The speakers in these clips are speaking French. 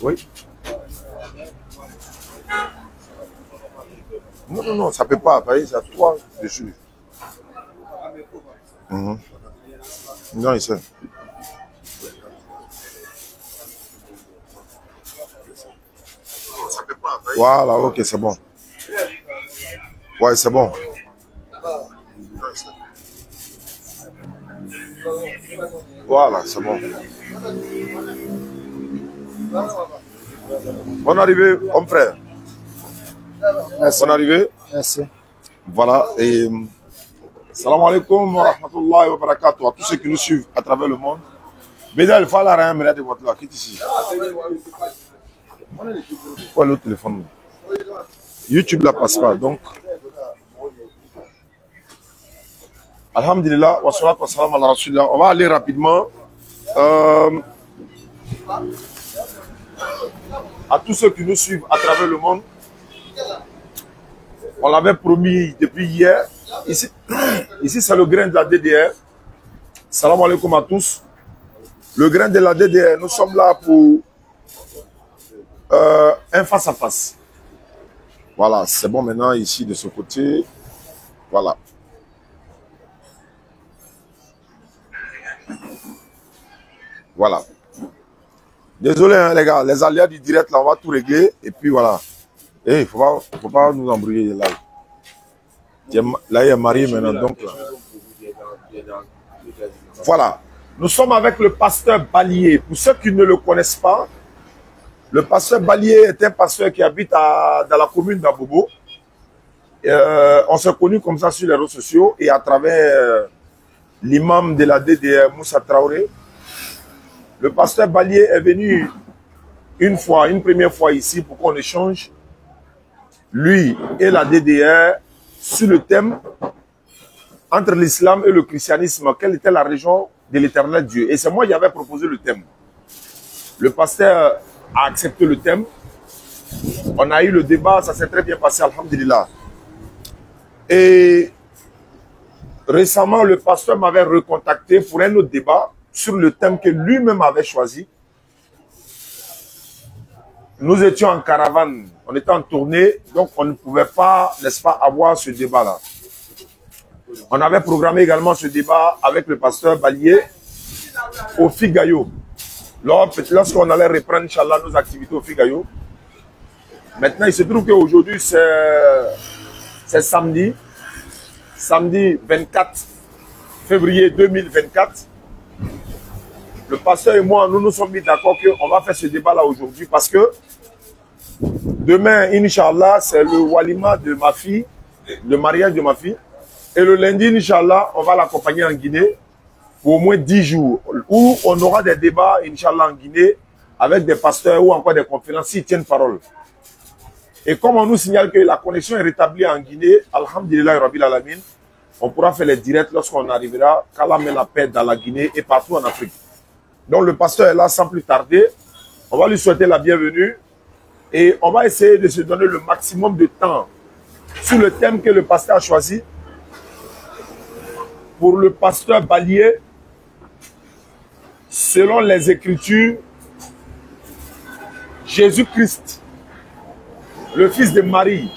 Oui. Non, non, non, ça ne peut pas. Vous voyez, il y a 3 dessus. Non, il sait. Voilà, ok, c'est bon. Ouais, c'est bon. Voilà, c'est bon. Bonne arrivée, homme frère. Merci. Bonne arrivée. Merci. Voilà, et salam alaikum wa rahmatullahi wa barakatuh à tous ceux qui nous suivent à travers le monde. Bédal, il faut la rien, mais de votre là, qui est ici. Pourquoi l'autre téléphone? YouTube la passe pas, donc. Alhamdulillah, wa salatu wa salam ala rasulillah. On va aller rapidement. À tous ceux qui nous suivent à travers le monde. On l'avait promis depuis hier. Ici c'est le grain de la DDR. Salam alaikum à tous. Le grain de la DDR, nous sommes là pour un face-à-face. Voilà, c'est bon maintenant ici de ce côté. Voilà. Voilà. Désolé hein, les gars, les aléas du direct là, on va tout régler. Et puis voilà. Et il faut pas nous embrouiller là. Là, il y a Marie maintenant. Donc, là. Voilà. Nous sommes avec le pasteur Balié. Pour ceux qui ne le connaissent pas, le pasteur Balié est un pasteur qui habite dans la commune d'Abobo. On s'est connus comme ça sur les réseaux sociaux et à travers l'imam de la DDR, Moussa Traoré. Le pasteur Balié est venu une première fois ici pour qu'on échange, lui et la DDR, sur le thème entre l'islam et le christianisme, quelle était la région de l'éternel Dieu. Et c'est moi qui avais proposé le thème. Le pasteur a accepté le thème. On a eu le débat, ça s'est très bien passé, alhamdulillah. Et récemment, le pasteur m'avait recontacté pour un autre débat sur le thème que lui-même avait choisi. Nous étions en caravane, on était en tournée, donc on ne pouvait pas, n'est-ce pas, avoir ce débat-là. On avait programmé également ce débat avec le pasteur Balié au Figayo. Lorsqu'on allait reprendre, Inch'Allah, nos activités au Figayo. Maintenant, il se trouve qu'aujourd'hui, c'est samedi 24 février 2024. Le pasteur et moi, nous nous sommes mis d'accord qu'on va faire ce débat-là aujourd'hui parce que demain, Inch'Allah, c'est le walima de ma fille, le mariage de ma fille. Et le lundi, Inch'Allah, on va l'accompagner en Guinée pour au moins 10 jours où on aura des débats, Inch'Allah, en Guinée avec des pasteurs ou encore des conférences s'ils tiennent parole. Et comme on nous signale que la connexion est rétablie en Guinée, Alhamdulillah, Rabbil Alamin, on pourra faire les directs lorsqu'on arrivera, qu'Allah met la paix dans la Guinée et partout en Afrique. Donc le pasteur est là sans plus tarder. On va lui souhaiter la bienvenue et on va essayer de se donner le maximum de temps sur le thème que le pasteur a choisi. Pour le pasteur Balié, selon les Écritures, Jésus-Christ, le fils de Marie,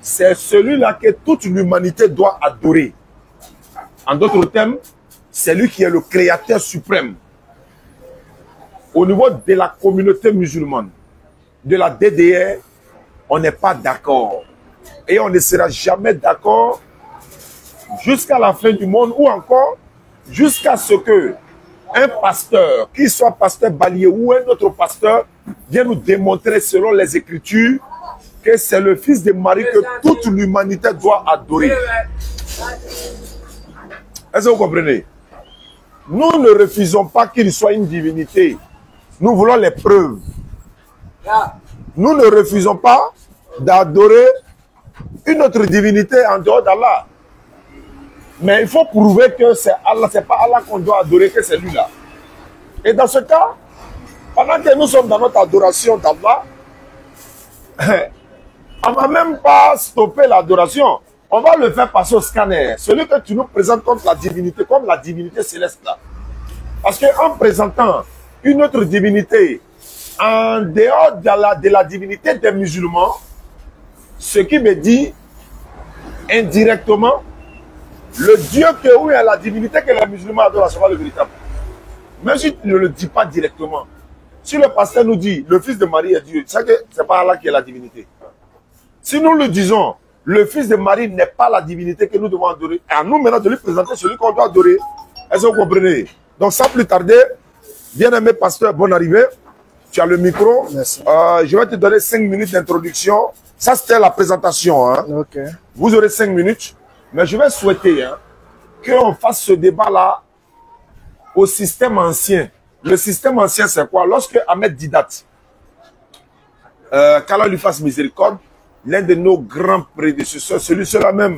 c'est celui-là que toute l'humanité doit adorer. En d'autres termes, c'est lui qui est le créateur suprême. Au niveau de la communauté musulmane, de la DDR, on n'est pas d'accord. Et on ne sera jamais d'accord jusqu'à la fin du monde ou encore jusqu'à ce que un pasteur, qu'il soit pasteur Balié ou un autre pasteur, vienne nous démontrer selon les Écritures que c'est le fils de Marie que toute l'humanité doit adorer. Est-ce que vous comprenez? Nous ne refusons pas qu'il soit une divinité. Nous voulons les preuves. Nous ne refusons pas d'adorer une autre divinité en dehors d'Allah. Mais il faut prouver que c'est Allah, c'est pas Allah qu'on doit adorer, que c'est lui-là. Et dans ce cas, pendant que nous sommes dans notre adoration d'Allah, on ne va même pas stopper l'adoration. On va le faire passer au scanner. Celui que tu nous présentes comme la divinité céleste là. Parce qu'en présentant une autre divinité en dehors de la divinité des musulmans, ce qui me dit indirectement, le Dieu que oui, la divinité que les musulmans adorent, sera le véritable. Même si tu ne le dis pas directement. Si le pasteur nous dit, le fils de Marie est Dieu, c'est que c'est pas Allah qui est la divinité. Si nous le disons, le fils de Marie n'est pas la divinité que nous devons adorer, à nous maintenant de lui présenter celui qu'on doit adorer. Est-ce que vous comprenez? Donc sans plus tarder, bien-aimé pasteur, bonne arrivée. Tu as le micro. Merci. Je vais te donner 5 minutes d'introduction. Ça, c'était la présentation. Hein. Ok. Vous aurez 5 minutes. Mais je vais souhaiter hein, qu'on fasse ce débat-là au système ancien. Le système ancien, c'est quoi? Lorsque Ahmed Didat, qu'Allah lui fasse miséricorde, l'un de nos grands prédécesseurs, celui-là même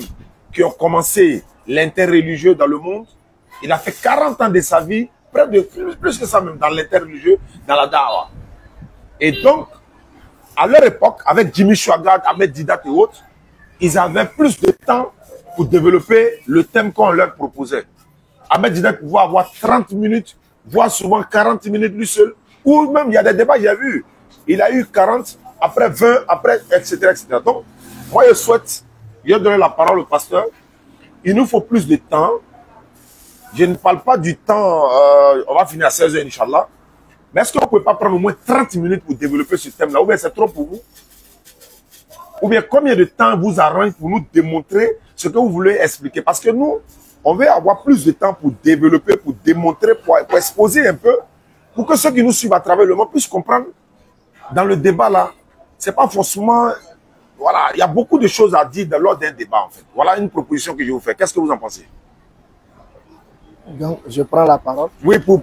qui ont commencé l'interreligieux dans le monde, il a fait 40 ans de sa vie, près de plus que ça même, dans l'interreligieux, dans la Dawa. Et donc, à leur époque, avec Jimmy Swaggart, Ahmed Didat et autres, ils avaient plus de temps pour développer le thème qu'on leur proposait. Ahmed Didat pouvait avoir 30 minutes, voire souvent 40 minutes lui seul. Ou même, il y a des débats, j'ai vu. Il a eu 40, après 20, après, etc., etc. Donc, moi, je souhaite, je vais donner la parole au pasteur. Il nous faut plus de temps. Je ne parle pas du temps, on va finir à 16h, Inch'Allah. Mais est-ce que vous ne pouvez pas prendre au moins 30 minutes pour développer ce thème-là? Ou bien c'est trop pour vous? Ou bien combien de temps vous arrange pour nous démontrer ce que vous voulez expliquer? Parce que nous, on veut avoir plus de temps pour développer, pour démontrer, pour exposer un peu, pour que ceux qui nous suivent à travers le monde puissent comprendre. Dans le débat là, c'est pas forcément... Voilà, il y a beaucoup de choses à dire lors d'un débat en fait. Voilà une proposition que je vous fais. Qu'est-ce que vous en pensez? Donc, je prends la parole. Oui, pour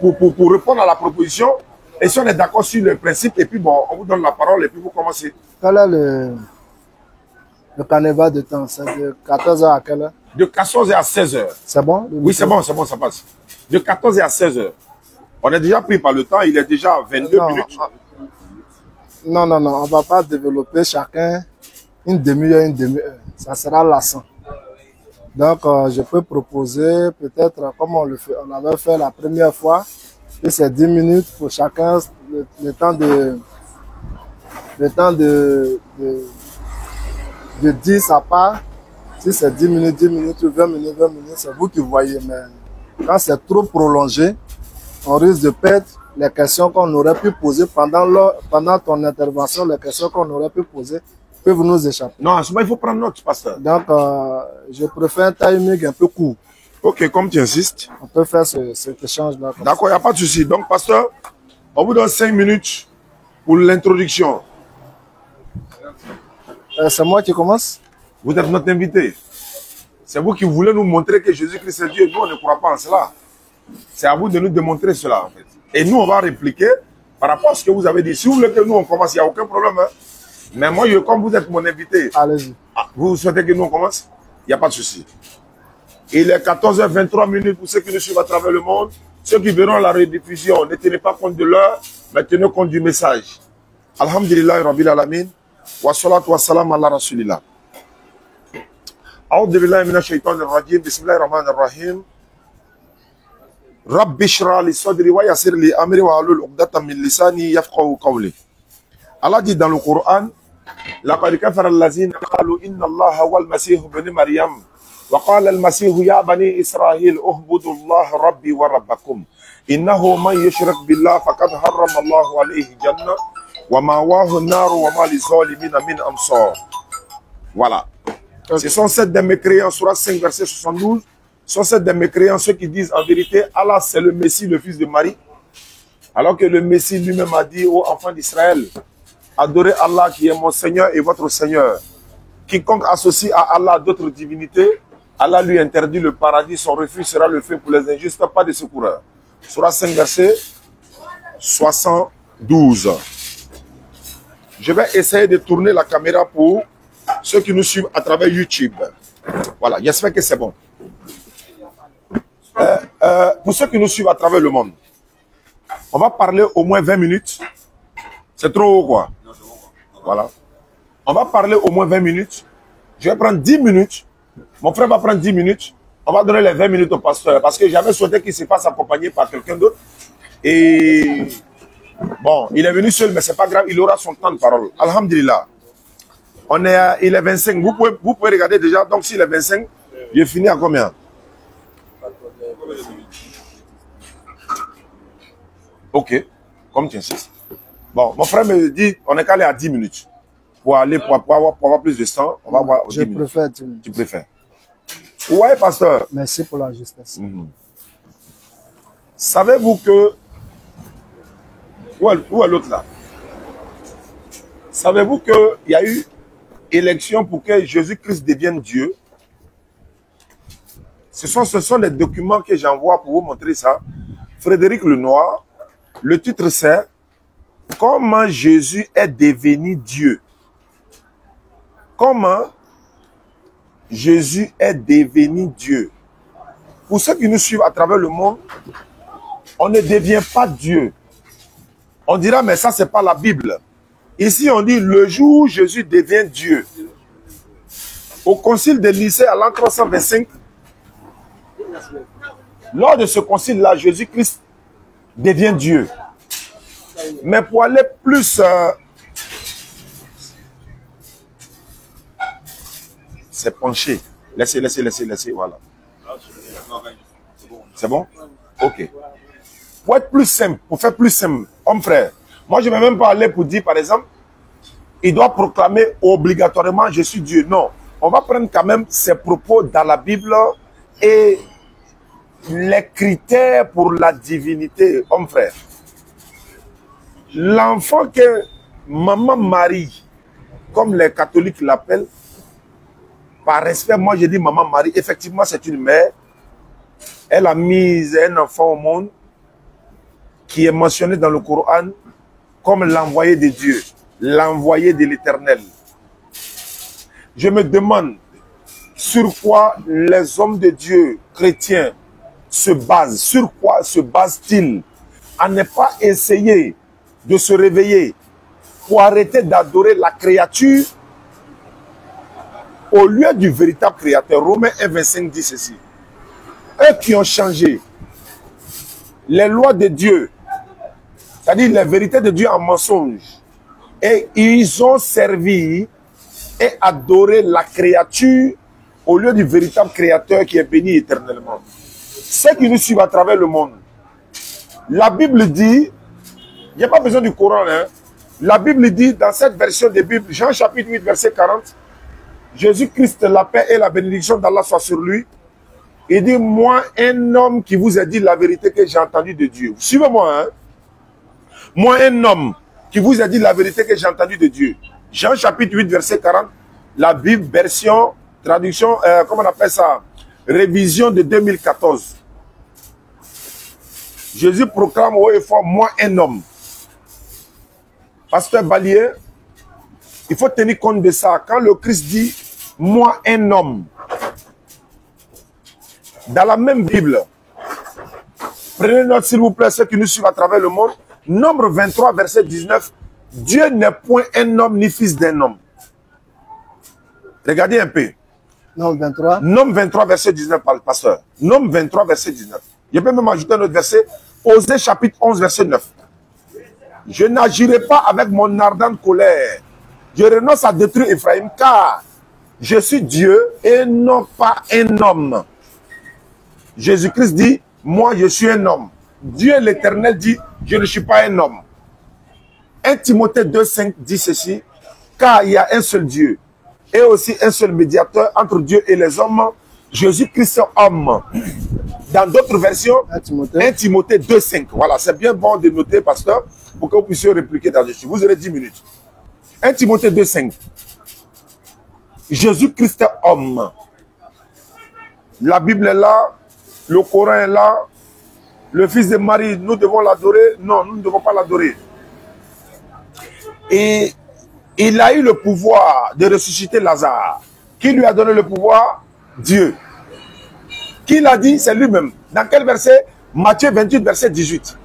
répondre à la proposition, et si on est d'accord sur le principe, et puis bon, on vous donne la parole, et puis vous commencez. Quel est le carnaval de temps? C'est de 14h à quelle heure? De 14h à 16h. C'est bon? Oui, c'est bon, ça passe. De 14h à 16h. On est déjà pris par le temps, il est déjà 22 minutes. Non, on ne va pas développer chacun une demi-heure, une demi-heure. Ça sera lassant. Donc, je peux proposer peut-être, comme on avait fait la première fois, que c'est 10 minutes pour chacun, le temps de dire sa part. Si c'est 10 minutes, 20 minutes, c'est vous qui voyez. Mais quand c'est trop prolongé, on risque de perdre les questions qu'on aurait pu poser pendant ton intervention. Les questions qu'on aurait pu poser peuvent nous échapper. Non, il faut prendre note, pasteur. Donc, je préfère un timing un peu court. Ok, comme tu insistes. On peut faire cet échange-là. D'accord, il n'y a pas de souci. Donc, pasteur, on vous donne 5 minutes pour l'introduction. C'est moi qui commence? Vous êtes notre invité. C'est vous qui voulez nous montrer que Jésus-Christ est Dieu. Nous, on ne croit pas en cela. C'est à vous de nous démontrer cela, en fait. Et nous, on va répliquer par rapport à ce que vous avez dit. Si vous voulez que nous, on commence, il n'y a aucun problème. Hein. Mais moi, comme vous êtes mon invité, allez-y. Vous souhaitez que nous, on commence? Il n'y a pas de souci. Il est 14h23 pour ceux qui nous suivent à travers le monde. Ceux qui verront la rediffusion, ne tenez pas compte de l'heure, mais tenez compte du message. Alhamdulillah, Rabbil Alamin. Wa salatu wa salam ala Rasulillah. أعوذ بالله من الشيطان الرجيم بسم الله الرحمن الرحيم رب اشرح لي صدري ويسر لي أمري واحلل عقدة من لساني يفقهوا قولي. Allah dit dans le Coran لقد كفر الذين قالوا إن الله هو المسيح ابن مريم وقال المسيح يا بني إسرائيل اعبدوا الله ربي وربكم إنه من يشرك بالله فقد حرم الله عليه الجنة ومأواه النار وما للظالمين من أنصار. Voilà. Ce sont sept des mécréants, Sourate 5, verset 72. Ce sont sept des mécréants, ceux qui disent en vérité, Allah c'est le Messie, le fils de Marie. Alors que le Messie lui-même a dit aux enfants d'Israël, adorez Allah qui est mon Seigneur et votre Seigneur. Quiconque associe à Allah d'autres divinités, Allah lui interdit le paradis, son refuge sera le feu pour les injustes, pas de secoureurs. Sourate 5, verset 72. Je vais essayer de tourner la caméra pour ceux qui nous suivent à travers YouTube. Voilà, j'espère que c'est bon. Pour ceux qui nous suivent à travers le monde, on va parler au moins 20 minutes. C'est trop haut, quoi. Voilà. On va parler au moins 20 minutes. Je vais prendre 10 minutes. Mon frère va prendre 10 minutes. On va donner les 20 minutes au pasteur. Parce que j'avais souhaité qu'il se fasse accompagner par quelqu'un d'autre. Et bon, il est venu seul, mais c'est pas grave, il aura son temps de parole. Alhamdulillah. Il est 25. Vous pouvez regarder déjà. Donc, s'il est 25, j'ai fini à combien? Ok, comme tu insistes. Bon, mon frère me dit, on est calé à 10 minutes. Pour avoir plus de temps, on va voir. Je préfère 10 minutes. Tu préfères. Ouais, pasteur. Merci pour la justesse. Savez-vous que... Où est l'autre là? Savez-vous qu'il y a eu élection pour que Jésus-Christ devienne Dieu? Ce sont les documents que j'envoie pour vous montrer ça. Frédéric Lenoir, le titre c'est « Comment Jésus est devenu Dieu ?» Comment Jésus est devenu Dieu? Pour ceux qui nous suivent à travers le monde, on ne devient pas Dieu. On dira, mais ça, c'est pas la Bible. Ici, on dit, le jour où Jésus devient Dieu. Au concile de Nicée, à l'an 325, lors de ce concile-là, Jésus-Christ devient Dieu. Mais pour aller plus... c'est penché. Laissez, voilà. C'est bon? Ok. Pour être plus simple, pour faire plus simple, homme frère, moi je ne vais même pas aller pour dire, par exemple, il doit proclamer obligatoirement je suis Dieu. Non. On va prendre quand même ses propos dans la Bible et les critères pour la divinité, homme frère. L'enfant que maman Marie, comme les catholiques l'appellent, par respect, moi je dis maman Marie, effectivement c'est une mère. Elle a mis un enfant au monde qui est mentionné dans le Coran comme l'envoyé de Dieu, l'envoyé de l'Éternel. Je me demande sur quoi les hommes de Dieu chrétiens se basent, sur quoi se basent-ils à ne pas essayer de se réveiller pour arrêter d'adorer la créature au lieu du véritable créateur. Romains 1,25 dit ceci. Eux qui ont changé les lois de Dieu, c'est-à-dire les vérités de Dieu en mensonge, et ils ont servi et adoré la créature au lieu du véritable créateur qui est béni éternellement. Ceux qui nous suivent à travers le monde, la Bible dit, il n'y a pas besoin du Coran, hein, la Bible dit dans cette version de Bible, Jean chapitre 8 verset 40, Jésus-Christ, la paix et la bénédiction d'Allah soit sur lui. Il dit, moi, un homme qui vous a dit la vérité que j'ai entendue de Dieu. Suivez-moi, hein. Moi, un homme qui vous a dit la vérité que j'ai entendue de Dieu. Jean chapitre 8, verset 40, la Bible, version, traduction, comment on appelle ça? Révision de 2014. Jésus proclame haut et fort, moi, un homme. Pasteur Balier, il faut tenir compte de ça. Quand le Christ dit, moi, un homme, dans la même Bible, prenez note s'il vous plaît, ceux qui nous suivent à travers le monde, Nombre 23, verset 19, Dieu n'est point un homme ni fils d'un homme. Regardez un peu. Nombre 23. Nombre 23, verset 19, par le pasteur. Nombre 23, verset 19. Je peux même ajouter un autre verset. Osée chapitre 11, verset 9. Je n'agirai pas avec mon ardente colère. Je renonce à détruire Ephraïm, car je suis Dieu et non pas un homme. Jésus-Christ dit, moi je suis un homme. Dieu l'Éternel dit, je ne suis pas un homme. 1 Timothée 2,5 dit ceci, car il y a un seul Dieu et aussi un seul médiateur entre Dieu et les hommes, Jésus-Christ homme. Dans d'autres versions, 1 Timothée 2,5. Voilà, c'est bien bon de noter, pasteur, pour que vous puissiez répliquer là-dessus. Vous aurez 10 minutes. 1 Timothée 2,5. Jésus-Christ homme. La Bible est là, le Coran est là, le fils de Marie, nous devons l'adorer. Non, nous ne devons pas l'adorer. Et il a eu le pouvoir de ressusciter Lazare. Qui lui a donné le pouvoir? Dieu. Qui l'a dit? C'est lui-même. Dans quel verset? Matthieu 28, verset 18.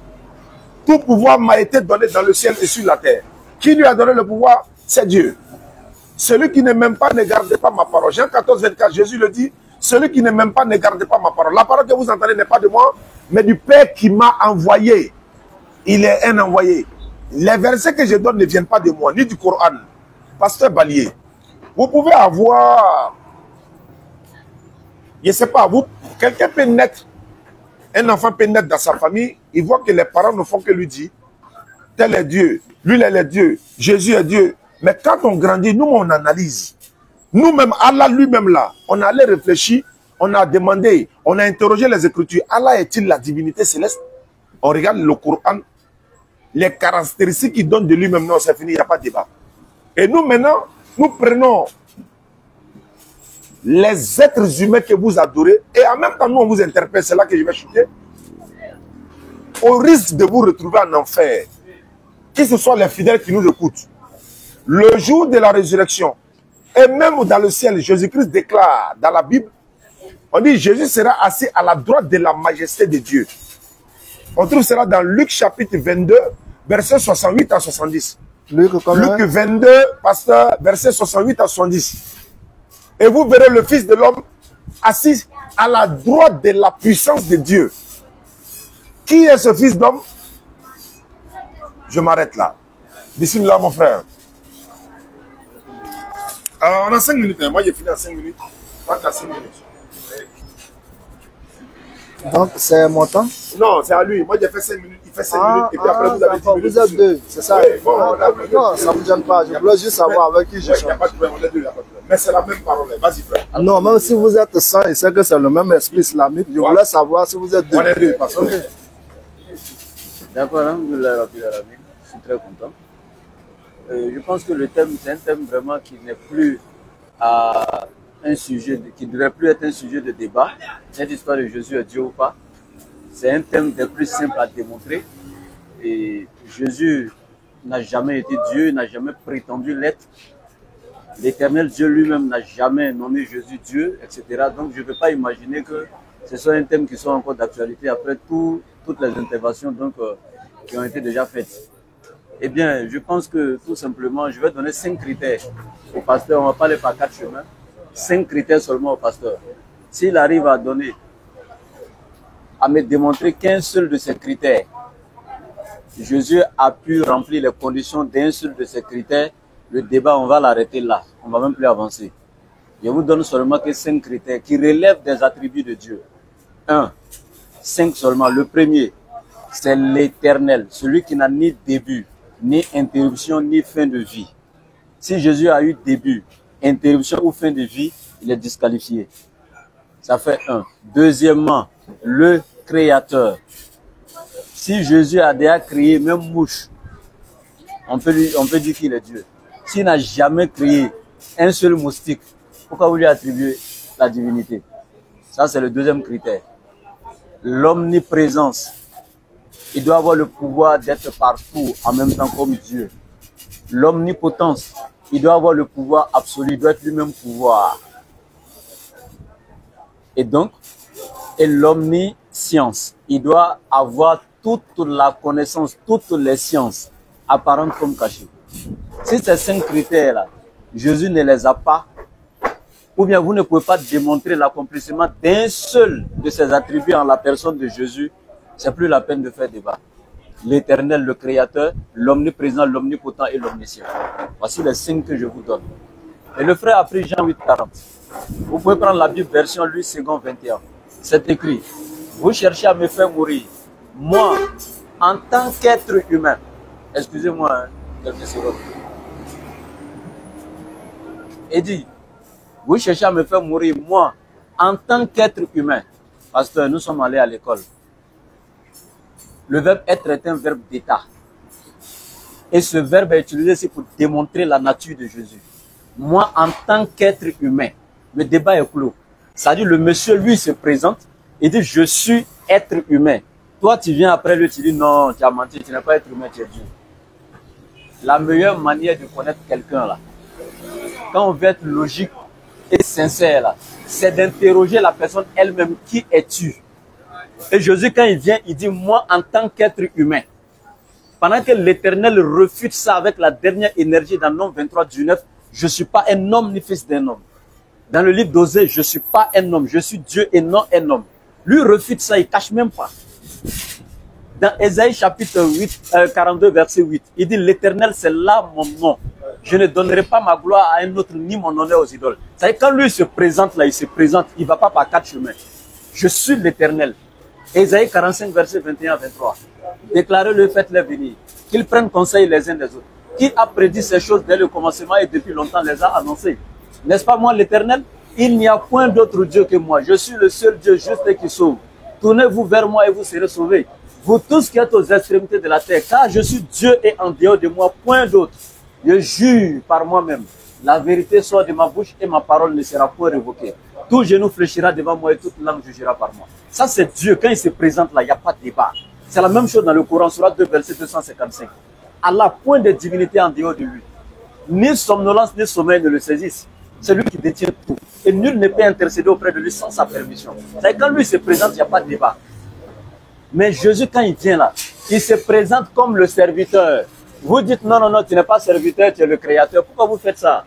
Tout pouvoir m'a été donné dans le ciel et sur la terre. Qui lui a donné le pouvoir? C'est Dieu. Celui qui ne m'aime pas, ne garde pas ma parole. Jean 14, 24, Jésus le dit. Celui qui ne m'aime pas, ne garde pas ma parole. La parole que vous entendez n'est pas de moi, mais du Père qui m'a envoyé. Il est un envoyé. Les versets que je donne ne viennent pas de moi, ni du Coran. Pasteur Balié, vous pouvez avoir, je ne sais pas, quelqu'un peut naître, un enfant peut naître dans sa famille, il voit que les parents ne font que lui dire, tel est Dieu, lui il est Dieu, Jésus est Dieu. Mais quand on grandit, nous on analyse. Nous-mêmes, Allah lui-même là, on allait réfléchir, on a demandé, on a interrogé les Écritures. Allah est-il la divinité céleste? On regarde le Coran, les caractéristiques qu'il donne de lui-même, non, c'est fini, il n'y a pas de débat. Et nous maintenant, nous prenons les êtres humains que vous adorez et en même temps nous on vous interpelle, c'est là que je vais chuter. Au risque de vous retrouver en enfer, que ce soit les fidèles qui nous écoutent, le jour de la résurrection, et même dans le ciel, Jésus-Christ déclare dans la Bible, on dit Jésus sera assis à la droite de la majesté de Dieu. On trouve cela dans Luc chapitre 22, versets 68 à 70. Luc 22, pasteur, versets 68 à 70. Et vous verrez le Fils de l'homme assis à la droite de la puissance de Dieu. Qui est ce Fils d'homme? Je m'arrête là. Bismillah, mon frère. Alors, on a 5 minutes. Hein. Moi, j'ai fini en 5 minutes. Toi, tu as 5 minutes. Donc, c'est mon temps? Non, c'est à lui. Moi, j'ai fait 5 minutes. Il fait 5 minutes. Et puis après, vous avez 10 minutes. Vous êtes deux, c'est ça? Oui, bon, non, ça ne me gêne pas. Je voulais juste savoir avec qui je chante. Il n'y a pas de problème. On est deux, il n'y a pas de problème. Mais c'est la même parole. Vas-y, frère. Non, même si vous êtes 100 et c'est que c'est le même esprit islamique, je voulais savoir si vous êtes deux. On est deux, parce que... D'accord, je suis très content. Je pense que le thème, c'est un thème vraiment qui n'est plus à un sujet, qui ne devrait plus être un sujet de débat. Cette histoire de Jésus est Dieu ou pas, c'est un thème des plus simples à démontrer. Et Jésus n'a jamais été Dieu, n'a jamais prétendu l'être. L'Éternel Dieu lui-même n'a jamais nommé Jésus Dieu, etc. Donc je ne peux pas imaginer que ce soit un thème qui soit encore d'actualité après toutes les interventions qui ont été déjà faites. Eh bien, je pense que tout simplement, je vais donner 5 critères au pasteur. On va pas aller par 4 chemins. 5 critères seulement au pasteur. S'il arrive à me démontrer qu'un seul de ces critères, Jésus a pu remplir les conditions d'un seul de ces critères, le débat, on va l'arrêter là. On va même plus avancer. Je vous donne seulement que 5 critères qui relèvent des attributs de Dieu. 1. 5 seulement. Le premier, c'est l'Éternel, celui qui n'a ni début, ni interruption, ni fin de vie. Si Jésus a eu début, interruption ou fin de vie, il est disqualifié. Ça fait 1. Deuxièmement, le Créateur. Si Jésus a déjà créé même mouche, on peut dire qu'il est Dieu. S'il n'a jamais créé un seul moustique, pourquoi vous lui attribuez la divinité? Ça, c'est le deuxième critère. L'omniprésence. Il doit avoir le pouvoir d'être partout en même temps comme Dieu. L'omnipotence. Il doit avoir le pouvoir absolu. Il doit être lui-même pouvoir. Et donc, l'omniscience. Il doit avoir toute la connaissance, toutes les sciences, apparentes comme cachées. Si ces 5 critères-là, Jésus ne les a pas, ou bien vous ne pouvez pas démontrer l'accomplissement d'un seul de ces attributs en la personne de Jésus, c'est plus la peine de faire débat. L'Éternel, le Créateur, l'Omniprésent, l'Omnipotent et l'Omniscient. Voici les 5 que je vous donne. Et le frère a pris Jean 8,40. Vous pouvez prendre la Bible version Louis II 21. C'est écrit, vous cherchez à me faire mourir. Moi, en tant qu'être humain, excusez-moi, quelques secondes. Et dit, vous cherchez à me faire mourir, moi, en tant qu'être humain. Pasteur, nous sommes allés à l'école. Le verbe être est un verbe d'état. Et ce verbe est utilisé ici pour démontrer la nature de Jésus. Moi, en tant qu'être humain, le débat est clos. C'est-à-dire, le monsieur, lui, se présente et dit, je suis être humain. Toi, tu viens après lui, tu dis, non, tu as menti, tu n'es pas être humain, tu es Dieu. La meilleure manière de connaître quelqu'un, là, quand on veut être logique et sincère, là, c'est d'interroger la personne elle-même, qui es-tu? Et Jésus, quand il vient, il dit, moi, en tant qu'être humain, pendant que l'Éternel refute ça avec la dernière énergie dans Nom 23, 19, je ne suis pas un homme ni fils d'un homme. Dans le livre d'Osée, je ne suis pas un homme, je suis Dieu et non un homme. Lui refute ça, il ne cache même pas. Dans Ésaïe chapitre 42, verset 8, il dit, l'Éternel, c'est là mon nom. Je ne donnerai pas ma gloire à un autre, ni mon honneur aux idoles. Ça veut dire, quand lui se présente là, il se présente, il ne va pas par 4 chemins. Je suis l'Éternel. Ésaïe 45, verset 21 à 23. Déclarez-le, faites-les venir. Qu'ils prennent conseil les uns des autres. Qui a prédit ces choses dès le commencement et depuis longtemps les a annoncées? N'est-ce pas moi l'Éternel? Il n'y a point d'autre Dieu que moi. Je suis le seul Dieu juste et qui sauve. Tournez-vous vers moi et vous serez sauvés. Vous tous qui êtes aux extrémités de la terre, car je suis Dieu et en dehors de moi, point d'autre. Je jure par moi-même. La vérité sort de ma bouche et ma parole ne sera point révoquée. Tout genou fléchira devant moi et toute langue jugera par moi. Ça, c'est Dieu. Quand il se présente là, il n'y a pas de débat. C'est la même chose dans le Coran, Sourate 2, verset 255. Allah, point de divinité en dehors de lui. Ni somnolence, ni sommeil ne le saisissent. C'est lui qui détient tout. Et nul ne peut intercéder auprès de lui sans sa permission. C'est quand lui se présente, il n'y a pas de débat. Mais Jésus, quand il vient là, il se présente comme le serviteur. Vous dites non, non, non, tu n'es pas serviteur, tu es le créateur. Pourquoi vous faites ça?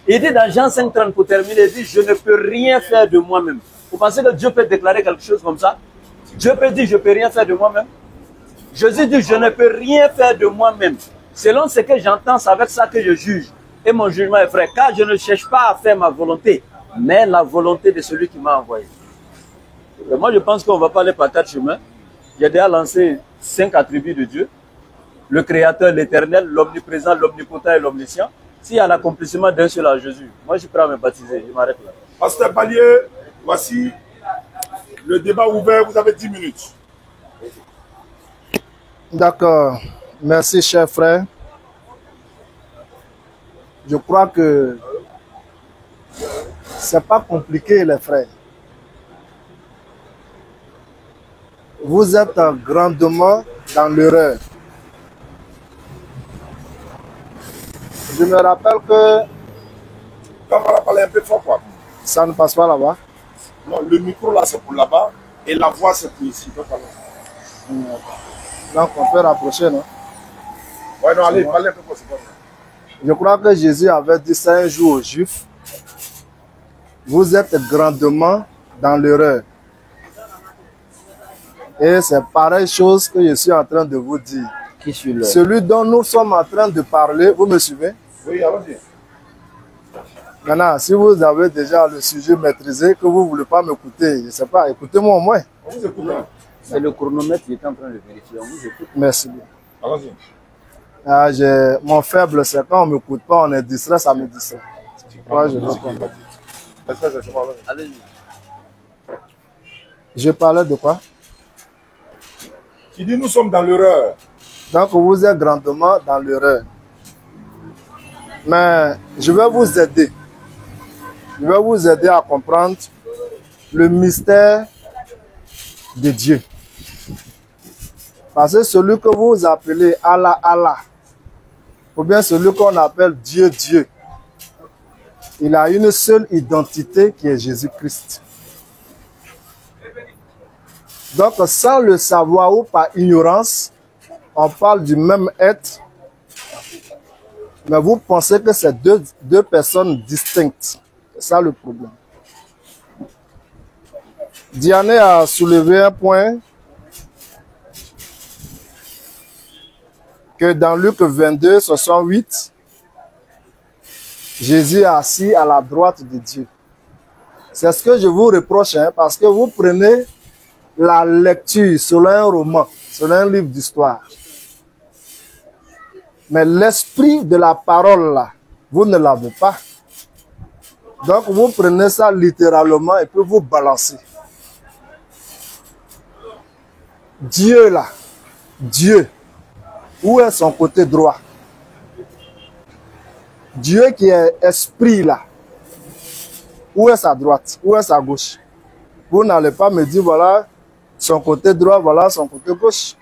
Il dit dans Jean 5,30 pour terminer, il dit, je ne peux rien faire de moi-même. Vous pensez que Dieu peut déclarer quelque chose comme ça? Dieu peut dire, je ne peux rien faire de moi-même. Jésus dit, je ne peux rien faire de moi-même. Selon ce que j'entends, c'est avec ça que je juge. Et mon jugement est vrai, car je ne cherche pas à faire ma volonté, mais la volonté de celui qui m'a envoyé. Et moi, je pense qu'on ne va pas aller par 4 chemins. J'ai déjà lancé 5 attributs de Dieu. Le Créateur, l'Éternel, l'Omniprésent, l'Omnipotent et l'Omniscient. S'il y a l'accomplissement d'un seul à Jésus, moi je suis prêt à me baptiser, je m'arrête là. Pasteur Ballier, voici le débat ouvert, vous avez 10 minutes. D'accord. Merci, cher frère. Je crois que c'est pas compliqué, les frères. Vous êtes grandement dans l'erreur. Je me rappelle que... On va parler un peu fort, quoi. Ça ne passe pas là-bas. Non, le micro là, c'est pour là-bas. Et la voix, c'est pour ici. Donc on peut rapprocher, non? Ouais, non, allez, parlez un peu fort, c'est pas ça. Je crois que Jésus avait dit ça un jour aux Juifs. Vous êtes grandement dans l'erreur. Et c'est pareille chose que je suis en train de vous dire. Celui dont nous sommes en train de parler, vous me suivez? Oui, allons-y. Maintenant, si vous avez déjà le sujet maîtrisé, que vous ne voulez pas m'écouter, je ne sais pas, écoutez-moi au moins. On vous écoute. C'est le chronomètre qui est en train de vérifier. On vous écoute. Merci bien. Allons-y. Ah, mon faible, c'est quand on ne m'écoute pas, on est distrait, ça me distrait. Ouais, je comprends. Allez-y. Je parlais de quoi? Tu dis nous sommes dans l'erreur. Donc vous êtes grandement dans l'erreur. Mais je vais vous aider. Je vais vous aider à comprendre le mystère de Dieu. Parce que celui que vous appelez Allah, Allah, ou bien celui qu'on appelle Dieu, Dieu, il a une seule identité qui est Jésus-Christ. Donc, sans le savoir ou par ignorance, on parle du même être, mais vous pensez que c'est deux personnes distinctes. C'est ça le problème. Diané a soulevé un point que dans Luc 22, 68, Jésus est assis à la droite de Dieu. C'est ce que je vous reproche, hein, parce que vous prenez la lecture selon un roman, selon un livre d'histoire. Mais l'esprit de la parole, là, vous ne l'avez pas. Donc, vous prenez ça littéralement et puis vous balancez. Dieu, là, Dieu, où est son côté droit? Dieu qui est esprit, là, où est sa droite? Où est sa gauche? Vous n'allez pas me dire, voilà, son côté droit, voilà son côté gauche.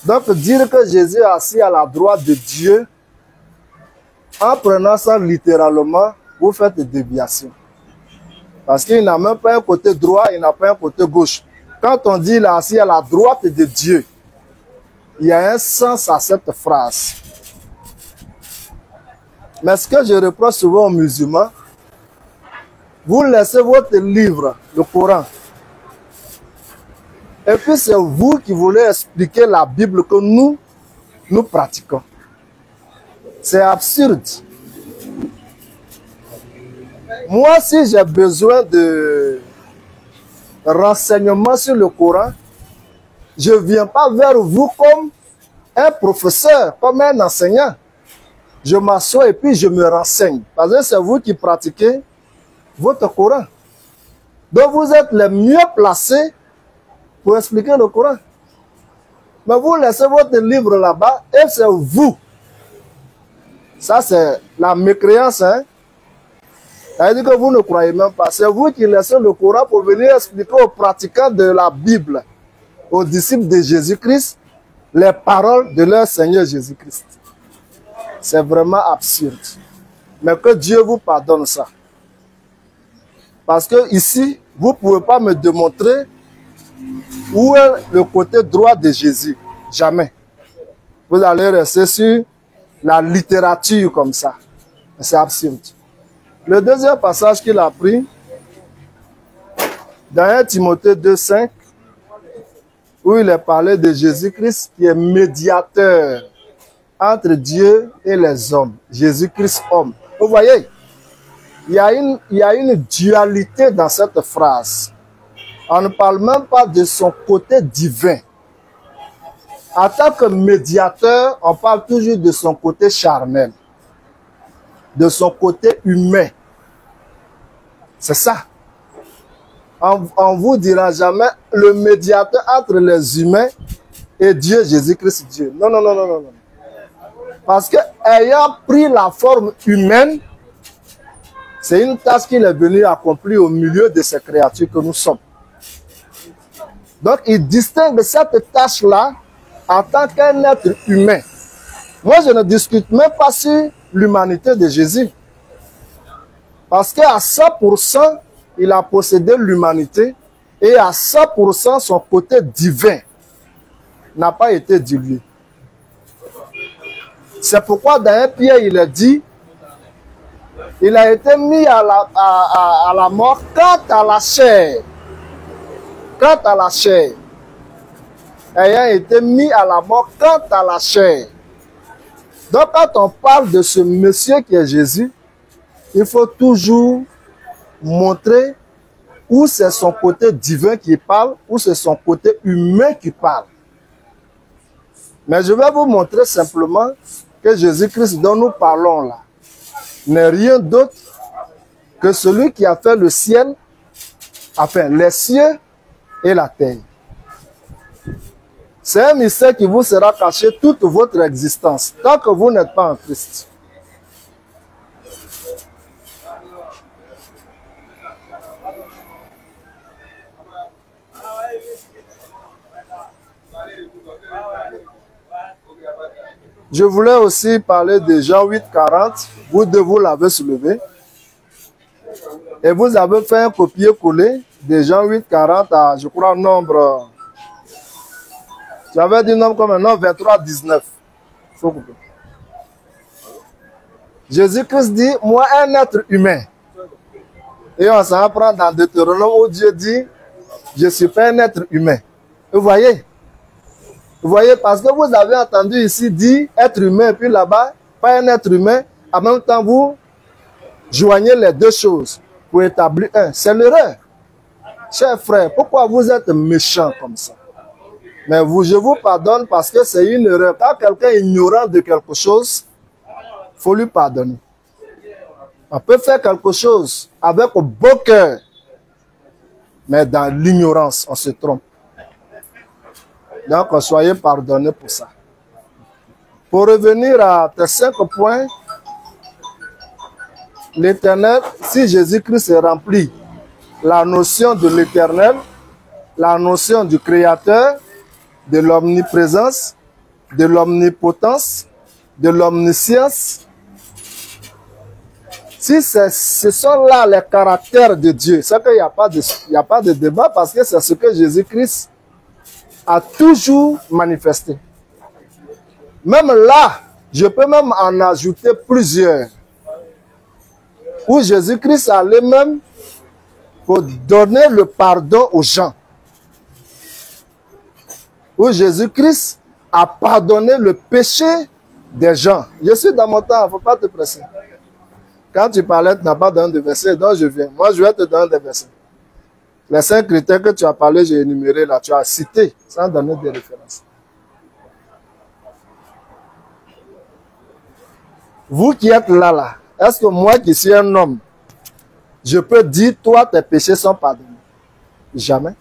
Donc, dire que Jésus est assis à la droite de Dieu, en prenant ça littéralement, vous faites des déviations. Parce qu'il n'a même pas un côté droit, il n'a pas un côté gauche. Quand on dit qu'il est assis à la droite de Dieu, il y a un sens à cette phrase. Mais ce que je reproche souvent aux musulmans, vous laissez votre livre, le Coran, Et puis c'est vous qui voulez expliquer la Bible que nous pratiquons. C'est absurde. Moi, si j'ai besoin de renseignements sur le Coran, je ne viens pas vers vous comme un professeur, comme un enseignant. Je m'assois et puis je me renseigne. Parce que c'est vous qui pratiquez votre Coran. Donc vous êtes les mieux placés pour expliquer le Coran. Mais vous laissez votre livre là-bas et c'est vous. Ça c'est la mécréance. Hein? Ça veut dire que vous ne croyez même pas. C'est vous qui laissez le Coran pour venir expliquer aux pratiquants de la Bible, aux disciples de Jésus-Christ, les paroles de leur Seigneur Jésus-Christ. C'est vraiment absurde. Mais que Dieu vous pardonne ça. Parce que ici, vous ne pouvez pas me démontrer où est le côté droit de Jésus. Jamais. Vous allez rester sur la littérature comme ça. C'est absurde. Le deuxième passage qu'il a pris, dans 1 Timothée 2,5, où il est parlé de Jésus-Christ qui est médiateur entre Dieu et les hommes. Jésus-Christ homme. Vous voyez, il y a une dualité dans cette phrase. On ne parle même pas de son côté divin. En tant que médiateur, on parle toujours de son côté charnel, de son côté humain. C'est ça. On vous dira jamais le médiateur entre les humains et Dieu, Jésus-Christ Dieu. Non, non, non, non, non. Parce que ayant pris la forme humaine, c'est une tâche qu'il est venu accomplir au milieu de ces créatures que nous sommes. Donc il distingue cette tâche-là en tant qu'un être humain. Moi, je ne discute même pas sur l'humanité de Jésus. Parce qu'à 100%, il a possédé l'humanité et à 100%, son côté divin n'a pas été dilué. C'est pourquoi dans un Pierre, il a dit, il a été mis à la mort quant à la chair. Quant à la chair. Ayant été mis à la mort quant à la chair. Donc quand on parle de ce monsieur qui est Jésus, il faut toujours montrer où c'est son côté divin qui parle, où c'est son côté humain qui parle. Mais je vais vous montrer simplement que Jésus-Christ dont nous parlons là n'est rien d'autre que celui qui a fait le ciel, enfin les cieux et la terre. C'est un mystère qui vous sera caché toute votre existence, tant que vous n'êtes pas en Christ. Je voulais aussi parler de Jean 8,40. Vous deux, vous l'avez soulevé. Et vous avez fait un copier-coller de Jean 8,40 à, je crois, nombre... J'avais dit nombre comme un nombre 23,19. Faut couper. Jésus-Christ dit, moi, un être humain. Et on s'en apprend dans Deutéronome où Dieu dit, je suis pas un être humain. Vous voyez? Vous voyez, parce que vous avez entendu ici dire être humain, puis là-bas, pas un être humain. En même temps, vous joignez les deux choses pour établir un. C'est l'erreur. Chers frères, pourquoi vous êtes méchants comme ça? Mais je vous pardonne parce que c'est une erreur. Quand quelqu'un est ignorant de quelque chose, il faut lui pardonner. On peut faire quelque chose avec un beau cœur, mais dans l'ignorance, on se trompe. Donc, soyez pardonnés pour ça. Pour revenir à tes 5 points, l'éternel, si Jésus-Christ est rempli, la notion de l'éternel, la notion du créateur, de l'omniprésence, de l'omnipotence, de l'omniscience. Si ce sont là les caractères de Dieu, c'est qu'il n'y a pas de débat parce que c'est ce que Jésus-Christ a toujours manifesté. Même là, je peux même en ajouter plusieurs. Où Jésus-Christ allait même pour donner le pardon aux gens. où Jésus-Christ a pardonné le péché des gens. Je suis dans mon temps, il ne faut pas te presser. Quand tu parlais, tu n'as pas donné de versets, donc je viens. Moi, je vais te donner des versets. Les 5 critères que tu as parlé, j'ai énuméré là, tu as cité, sans donner des références. Vous qui êtes là, est-ce que moi qui suis un homme, je peux dire, toi, tes péchés sont pardonnés? Jamais.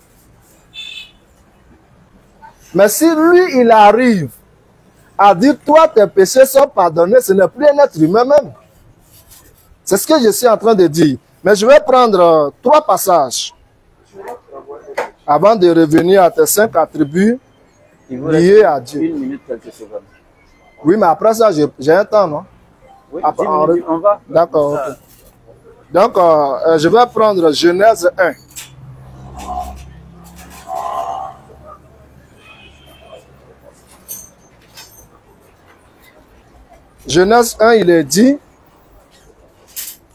Mais si lui, il arrive à dire, toi, tes péchés sont pardonnés, ce n'est plus un être humain même. C'est ce que je suis en train de dire. Mais je vais prendre 3 passages avant de revenir à tes 5 attributs liés à Dieu. 1 minute, quelques secondes. Oui, mais après ça, j'ai un temps, non? Oui, Après, 10 minutes, on va. d'accord. Okay. Donc, je vais prendre Genèse 1. Genèse 1, il est dit,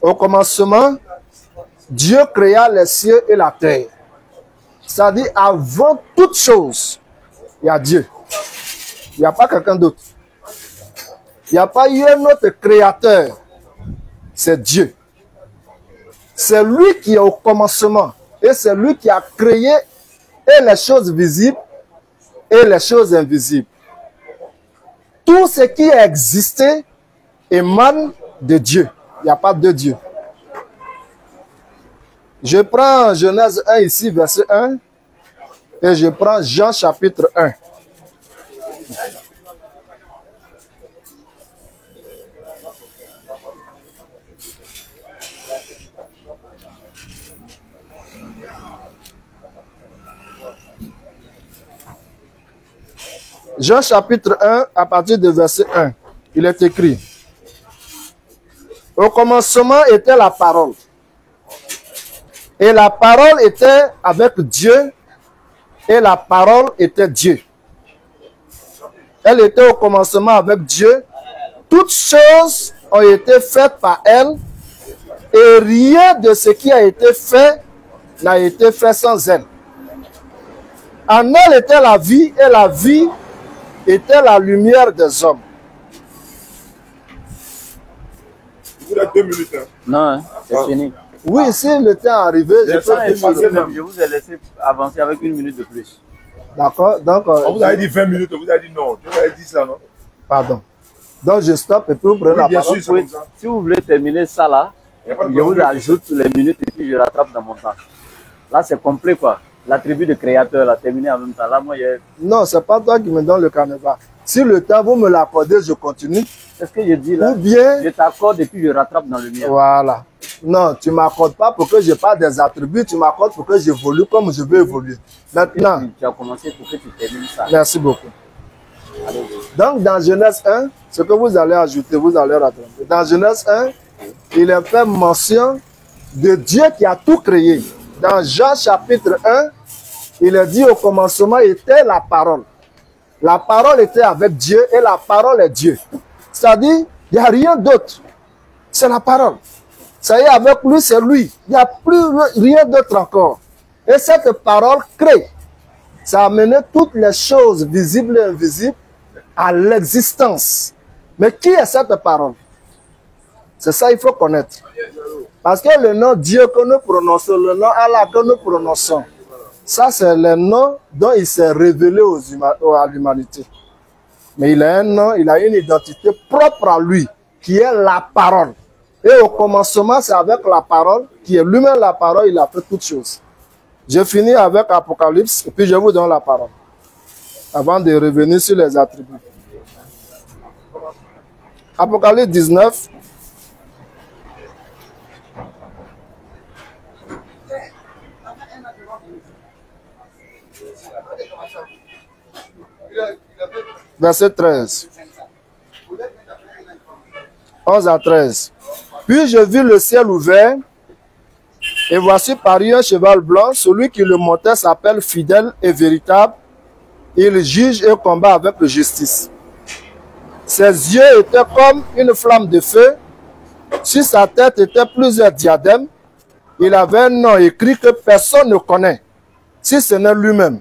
au commencement, Dieu créa les cieux et la terre. C'est-à-dire, avant toute chose, il y a Dieu. Il n'y a pas quelqu'un d'autre. Il n'y a pas eu un autre créateur. C'est Dieu. C'est lui qui est au commencement. Et c'est lui qui a créé et les choses visibles et les choses invisibles. Tout ce qui a existé émane de Dieu. Il n'y a pas de Dieu. Je prends Genèse 1 ici, verset 1. Et je prends Jean chapitre 1. Jean chapitre 1, à partir du verset 1, il est écrit: au commencement était la parole. Et la parole était avec Dieu, et la parole était Dieu. Elle était au commencement avec Dieu. Toutes choses ont été faites par elle, et rien de ce qui a été fait n'a été fait sans elle. En elle était la vie, et la vie était la lumière des hommes. Vous avez 2 minutes. Hein. Non, c'est fini. Oui, si le temps est arrivé, Je vous ai laissé avancer avec 1 minute de plus. D'accord, donc... On vous avez dit 20 minutes, vous avez dit non. Je vous avais dit ça, non? Pardon. Donc je stoppe et puis vous prenez la parole. Oui, si vous voulez terminer ça là, je vous ajoute les minutes et puis je rattrape dans mon temps. Là, c'est complet quoi. L'attribut de créateur, là, terminé en même temps. Là, moi, non, c'est pas toi qui me donne le carnaval. Si le temps, vous me l'accordez, je continue. C'est ce que je dis là. Ou bien... je t'accorde et puis je rattrape dans le mien. Voilà. Non, tu ne m'accordes pas pour que je parle des attributs, tu m'accordes pour que j'évolue comme je veux évoluer. Maintenant... Tu as commencé pour que tu termines ça. Merci beaucoup. Donc, dans Genèse 1, ce que vous allez ajouter, vous allez rattraper. Dans Genèse 1, il est fait mention de Dieu qui a tout créé. Dans Jean chapitre 1, il est dit au commencement était la parole. La parole était avec Dieu et la parole est Dieu. C'est-à-dire, il n'y a rien d'autre. C'est la parole. Ça y est, avec lui, c'est lui. Il n'y a plus rien d'autre encore. Et cette parole crée. Ça a amené toutes les choses visibles et invisibles à l'existence. Mais qui est cette parole? C'est ça qu'il faut connaître. Parce que le nom Dieu que nous prononçons, le nom Allah que nous prononçons, ça c'est le nom dont il s'est révélé à l'humanité. Mais il a un nom, il a une identité propre à lui, qui est la parole. Et au commencement, c'est avec la parole, qui est lui-même la parole, il a fait toutes choses. Je finis avec Apocalypse, et puis je vous donne la parole, avant de revenir sur les attributs. Apocalypse 19. Verset 13. 11 à 13. Puis je vis le ciel ouvert, et voici parut un cheval blanc. Celui qui le montait s'appelle fidèle et véritable. Il juge et combat avec justice. Ses yeux étaient comme une flamme de feu. Sur sa tête étaient plusieurs diadèmes. Il avait un nom écrit que personne ne connaît, si ce n'est lui-même.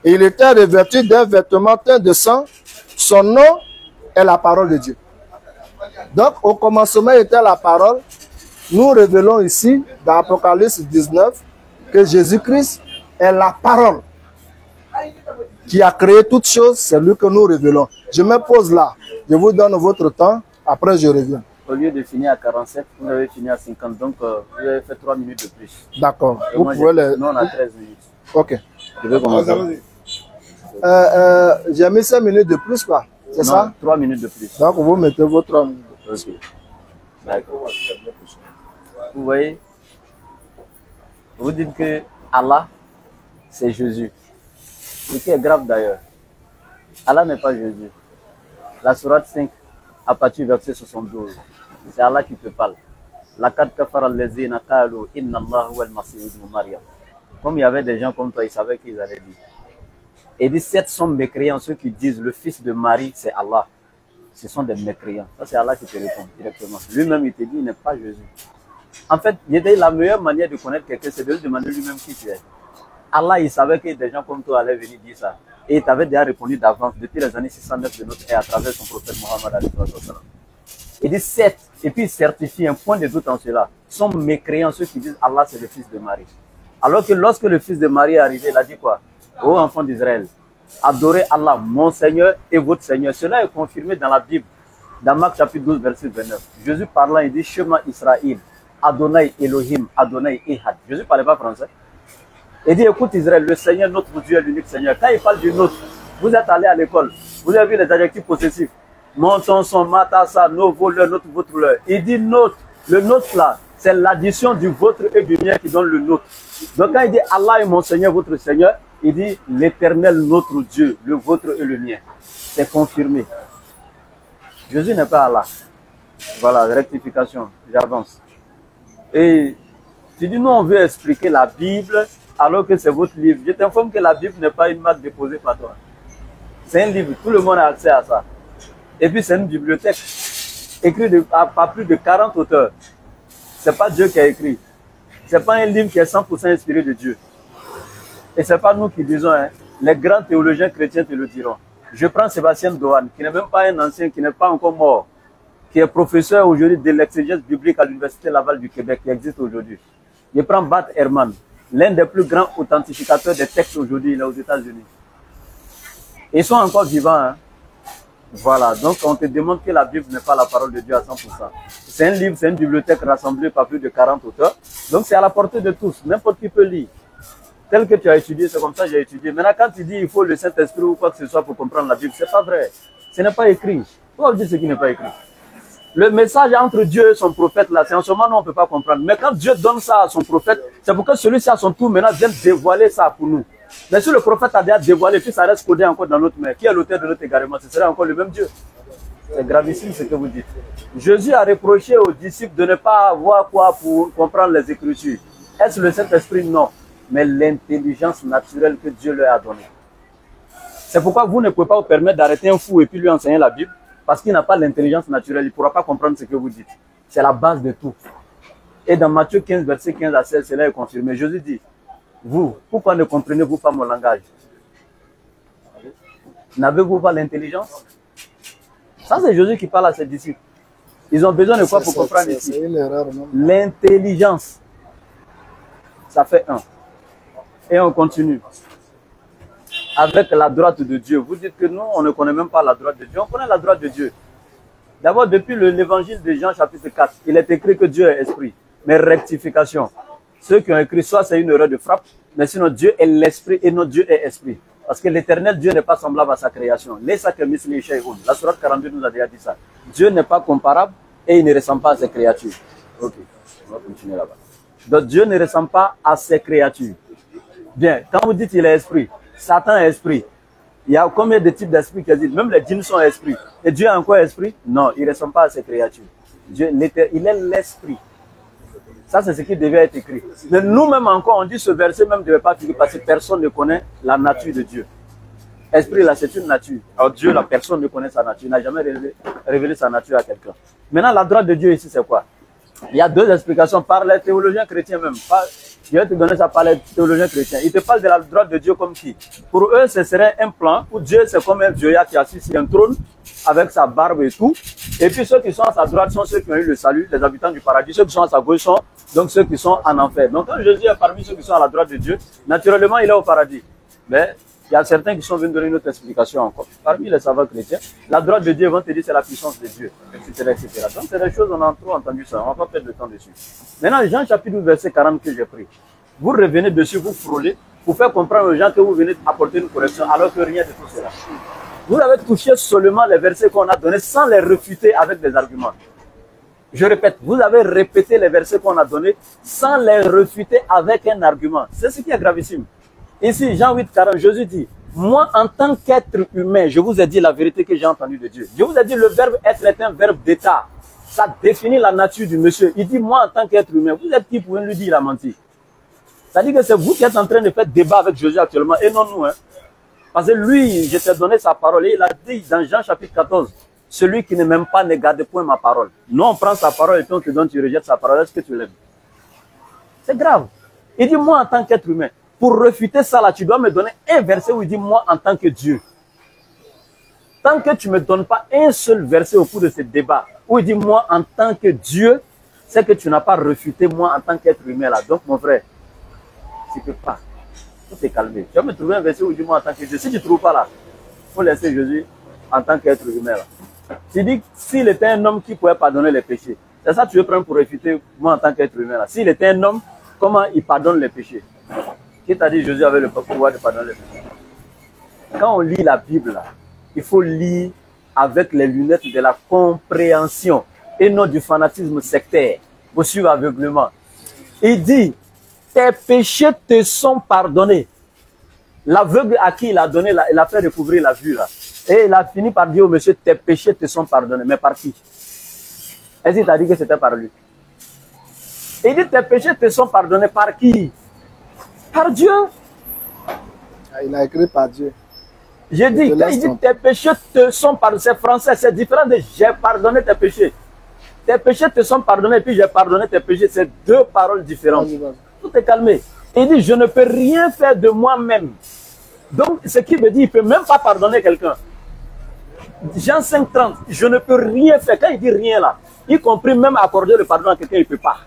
Et il était revêtu d'un vêtement teint de sang. Son nom est la parole de Dieu. Donc, au commencement était la parole. Nous révélons ici, dans Apocalypse 19, que Jésus-Christ est la parole qui a créé toutes choses. C'est lui que nous révélons. Je me pose là. Je vous donne votre temps. Après, je reviens. Au lieu de finir à 47, vous avez fini à 50. Donc, vous avez fait 3 minutes de plus. D'accord. Vous pouvez les... Nous, on a 13 minutes. Ok. Je vais commencer. J'ai mis 5 minutes de plus, quoi. C'est ça? 3 minutes de plus. Donc, vous mettez vos 3 minutes de plus. Ok. D'accord. Vous voyez, vous dites que Allah, c'est Jésus. Ce qui est grave d'ailleurs. Allah n'est pas Jésus. La sourate 5, à partir du verset 72, c'est Allah qui te parle. Laqad kafara allazina qalu inna Allah huwa al-masih ibn Maryam. Comme il y avait des gens comme toi, ils savaient qu'ils allaient dire. Et dit, sept sont mécréants, ceux qui disent le fils de Marie, c'est Allah. Ce sont des mécréants. Ça, c'est Allah qui te répond directement. Lui-même, il te dit, il n'est pas Jésus. En fait, la meilleure manière de connaître quelqu'un, c'est de lui demander lui-même qui tu es. Allah, il savait que des gens comme toi allaient venir dire ça. Et il t'avait déjà répondu d'avance, depuis les années 609 de notre ère, à travers son prophète Mohammed. Il dit 7, et puis il certifie un point de doute en cela. Ils sont mécréants, ceux qui disent Allah, c'est le fils de Marie. Alors que lorsque le fils de Marie est arrivé, il a dit quoi? Ô enfants d'Israël, adorez Allah, mon Seigneur et votre Seigneur. Cela est confirmé dans la Bible, dans Marc chapitre 12, verset 29. Jésus parlant, il dit Shema Israël, Adonai Elohim, Adonai Ehad. Jésus ne parlait pas français. Il dit écoute Israël, le Seigneur, notre Dieu est l'unique Seigneur. Quand il parle du nôtre, vous êtes allé à l'école, vous avez vu les adjectifs possessifs. Mon, son, matassa, nos voleurs, notre, votre leur. Il dit nôtre. Le nôtre là, c'est l'addition du vôtre et du mien qui donne le nôtre. Donc quand il dit Allah est mon Seigneur, votre Seigneur, il dit l'éternel notre Dieu, le vôtre et le mien. C'est confirmé. Jésus n'est pas Allah. Voilà, rectification, j'avance. Et tu dis, nous on veut expliquer la Bible alors que c'est votre livre. Je t'informe que la Bible n'est pas une marque déposée par toi. C'est un livre, tout le monde a accès à ça. Et puis c'est une bibliothèque écrite par plus de 40 auteurs. C'est pas Dieu qui a écrit. C'est pas un livre qui est 100% inspiré de Dieu. Et c'est pas nous qui disons, hein. Les grands théologiens chrétiens te le diront. Je prends Sébastien Dohan, qui n'est même pas un ancien, qui n'est pas encore mort, qui est professeur aujourd'hui de l'exégèse biblique à l'Université Laval du Québec, qui existe aujourd'hui. Je prends Bart Ehrman, l'un des plus grands authentificateurs des textes aujourd'hui, il est aux États-Unis. Ils sont encore vivants. Hein. Voilà, donc on te demande que la Bible n'est pas la parole de Dieu à 100%. C'est un livre, c'est une bibliothèque rassemblée par plus de 40 auteurs. Donc c'est à la portée de tous, n'importe qui peut lire. Tel que tu as étudié, c'est comme ça que j'ai étudié. Maintenant, quand tu dis il faut le Saint-Esprit ou quoi que ce soit pour comprendre la Bible, c'est pas vrai. Ce n'est pas écrit. Pourquoi vous dites ce qui n'est pas écrit? Le message entre Dieu et son prophète, là, c'est en ce moment, on ne peut pas comprendre. Mais quand Dieu donne ça à son prophète, c'est pour que celui-ci à son tour, maintenant, vienne dévoiler ça pour nous. Mais si le prophète a déjà dévoilé, puis ça reste codé encore dans notre main, qui est l'auteur de notre égarement? Ce serait encore le même Dieu. C'est gravissime ce que vous dites. Jésus a reproché aux disciples de ne pas avoir quoi pour comprendre les Écritures. Est-ce le Saint-Esprit? Non. Mais l'intelligence naturelle que Dieu leur a donnée. C'est pourquoi vous ne pouvez pas vous permettre d'arrêter un fou et puis lui enseigner la Bible, parce qu'il n'a pas l'intelligence naturelle, il ne pourra pas comprendre ce que vous dites. C'est la base de tout. Et dans Matthieu 15, verset 15 à 16, cela est confirmé. Jésus dit, vous, pourquoi ne comprenez-vous pas mon langage? N'avez-vous pas l'intelligence? Ça, c'est Jésus qui parle à ses disciples. Ils ont besoin de quoi pour comprendre ici? L'intelligence. Ça fait un. Et on continue. Avec la droite de Dieu. Vous dites que nous, on ne connaît même pas la droite de Dieu. On connaît la droite de Dieu. D'abord, depuis l'évangile de Jean chapitre 4, il est écrit que Dieu est esprit. Mais rectification. Ceux qui ont écrit, soit c'est une erreur de frappe, mais sinon Dieu est l'esprit et notre Dieu est esprit. Parce que l'éternel Dieu n'est pas semblable à sa création. La sourate 42 nous a déjà dit ça. Dieu n'est pas comparable et il ne ressemble pas à ses créatures. Ok, on va continuer là-bas. Donc Dieu ne ressemble pas à ses créatures. Bien, quand vous dites qu'il est esprit, Satan est esprit. Il y a combien de types d'esprits qui existent? Même les djinns sont esprits. Et Dieu a encore esprit? Non, il ne ressemble pas à ses créatures. Dieu, il est l'esprit. Ça, c'est ce qui devait être écrit. Mais nous-mêmes encore, on dit ce verset même ne devait pas figurer parce que personne ne connaît la nature de Dieu. Esprit, là, c'est une nature. Alors Dieu, la personne ne connaît sa nature. Il n'a jamais révélé sa nature à quelqu'un. Maintenant, la droite de Dieu ici, c'est quoi? Il y a deux explications par les théologiens chrétiens même. Je vais te donner ça par les théologiens chrétiens. Ils te parlent de la droite de Dieu comme qui? Pour eux, ce serait un plan. Pour Dieu, c'est comme un Dieu qui est assis sur un trône avec sa barbe et tout. Et puis ceux qui sont à sa droite sont ceux qui ont eu le salut, les habitants du paradis. Ceux qui sont à sa gauche sont donc ceux qui sont en enfer. Donc quand Jésus est parmi ceux qui sont à la droite de Dieu, naturellement, il est au paradis. Mais il y a certains qui sont venus donner une autre explication encore. Parmi les savants chrétiens, la droite de Dieu, vont te dire c'est la puissance de Dieu, etc., etc. Donc c'est des choses, on a trop entendu ça, on ne va pas perdre de temps dessus. Maintenant, Jean chapitre 12, verset 40 que j'ai pris. Vous revenez dessus, vous frôlez, pour faire comprendre aux gens que vous venez apporter une correction, alors que rien de tout cela. Vous avez touché seulement les versets qu'on a donnés sans les refuter avec des arguments. Je répète, vous avez répété les versets qu'on a donnés sans les refuter avec un argument. C'est ce qui est gravissime. Ici, Jean 8, 40, Jésus dit, moi en tant qu'être humain, je vous ai dit la vérité que j'ai entendue de Dieu. Je vous ai dit le verbe être est un verbe d'état. Ça définit la nature du monsieur. Il dit, moi en tant qu'être humain, vous êtes qui pour lui dire il a menti? Ça dit que c'est vous qui êtes en train de faire débat avec Jésus actuellement et non nous. Hein. Parce que lui, je t'ai donné sa parole et il a dit dans Jean chapitre 14, celui qui ne m'aime pas ne garde point ma parole. Nous, on prend sa parole et puis on te donne, tu rejettes sa parole. Est-ce que tu l'aimes? C'est grave. Il dit, moi en tant qu'être humain, pour refuter ça là, tu dois me donner un verset où il dit, moi en tant que Dieu. Tant que tu ne me donnes pas un seul verset au cours de ce débat, où il dit, moi en tant que Dieu, c'est que tu n'as pas refuté moi en tant qu'être humain là. Donc mon frère, tu ne peux pas. Il faut te calmer. Tu vas me trouver un verset où il dit, moi en tant que Dieu. Si tu ne trouves pas là, il faut laisser Jésus en tant qu'être humain là. Tu dis s'il était un homme qui pouvait pardonner les péchés, c'est ça que tu veux prendre pour réfuter moi en tant qu'être humain là. S'il était un homme, comment il pardonne les péchés? Qui t'a dit Jésus avait le pouvoir de pardonner les péchés? Quand on lit la Bible là, il faut lire avec les lunettes de la compréhension et non du fanatisme sectaire pour suivre aveuglement. Il dit, tes péchés te sont pardonnés. L'aveugle à qui il a donné, il a fait recouvrir la vue là. Et il a fini par dire au monsieur, tes péchés te sont pardonnés. Mais par qui? Est-ce qu'il t'a dit que c'était par lui? Il dit, tes péchés te sont pardonnés par qui? Par Dieu. Il a écrit par Dieu. J'ai dit, quand il dit tes péchés te sont pardonnés, c'est français, c'est différent de j'ai pardonné tes péchés. Tes péchés te sont pardonnés et puis j'ai pardonné tes péchés, c'est deux paroles différentes. Tout est calmé. Il dit, je ne peux rien faire de moi-même. Donc, ce qui veut dire, il ne peut même pas pardonner quelqu'un. Jean 5,30, je ne peux rien faire. Quand il dit rien là, y compris même accorder le pardon à quelqu'un, il ne peut pas.